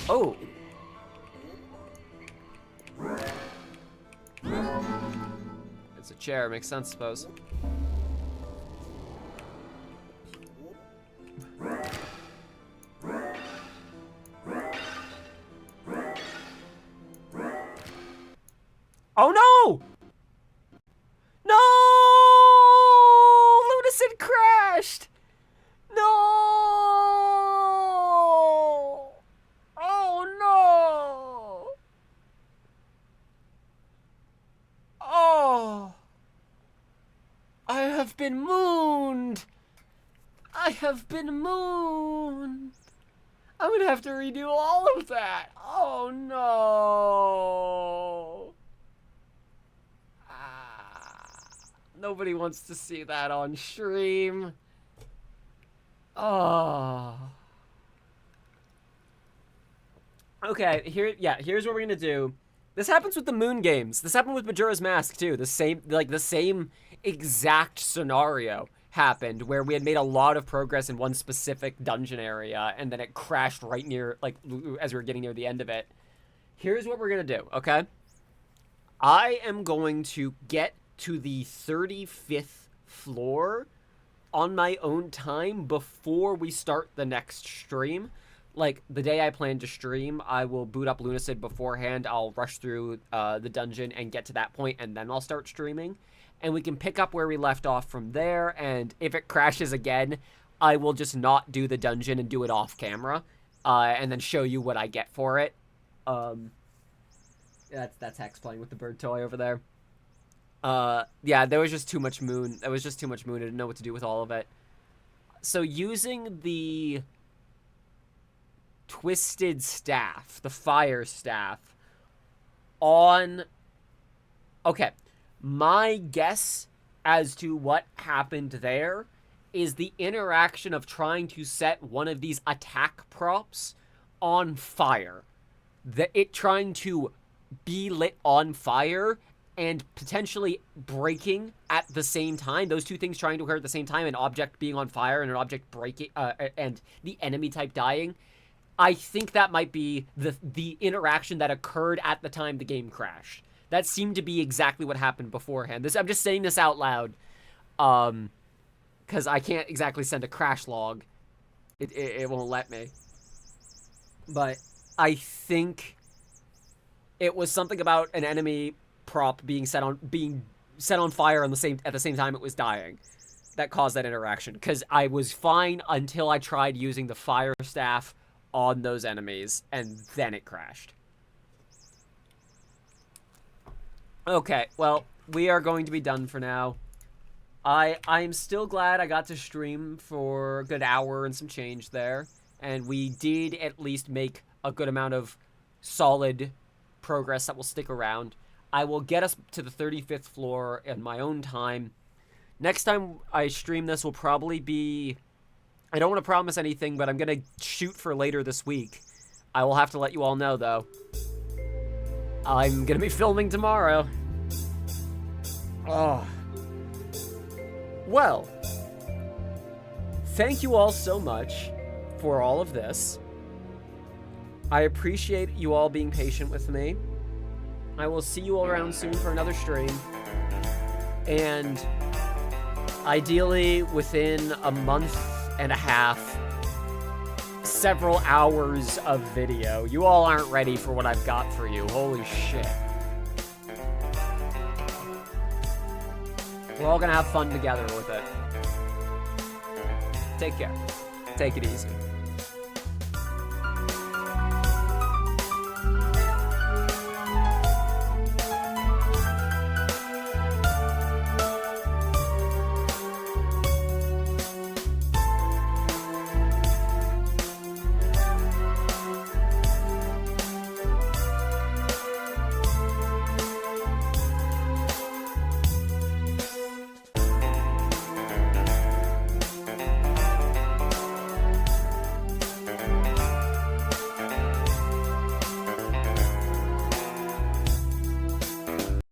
Oh. It's a chair, makes sense, I suppose. Oh no! No! Lunacid crashed! No! Oh no! Oh! I have been mooned! I have been mooned! I'm gonna have to redo all of that! Oh no! Nobody wants to see that on stream. Oh. Okay, here's what we're gonna do. This happens with the Moon games. This happened with Majora's Mask too. The same exact scenario happened where we had made a lot of progress in one specific dungeon area and then it crashed right near, like, as we were getting near the end of it. Here's what we're gonna do, okay? I am going to get to the 35th floor on my own time before we start the next stream. Like, the day I plan to stream, I will boot up Lunacid beforehand. I'll rush through the dungeon and get to that point, and then I'll start streaming. And we can pick up where we left off from there, and if it crashes again, I will just not do the dungeon and do it off camera, and then show you what I get for it. That's Hex playing with the bird toy over there. Yeah, there was just too much moon. There was just too much moon. I didn't know what to do with all of it. So using the twisted staff, the fire staff, on... Okay, my guess as to what happened there is the interaction of trying to set one of these attack props on fire. It trying to be lit on fire and potentially breaking at the same time. Those two things trying to occur at the same time, an object being on fire and an object breaking, and the enemy type dying. I think that might be the interaction that occurred at the time the game crashed. That seemed to be exactly what happened beforehand. I'm just saying this out loud, because I can't exactly send a crash log. It won't let me. But I think it was something about an enemy prop being set on fire at the same time it was dying that caused that interaction, because I was fine until I tried using the fire staff on those enemies and then it crashed. Okay, well, we are going to be done for now. I'm still glad I got to stream for a good hour and some change there, and we did at least make a good amount of solid progress that will stick around. I will get us to the 35th floor in my own time. Next time I stream this will probably be... I don't want to promise anything, but I'm going to shoot for later this week. I will have to let you all know, though. I'm going to be filming tomorrow. Oh. Well, thank you all so much for all of this. I appreciate you all being patient with me. I will see you all around soon for another stream. And ideally within a month and a half, several hours of video. You all aren't ready for what I've got for you. Holy shit. We're all gonna have fun together with it. Take care. Take it easy.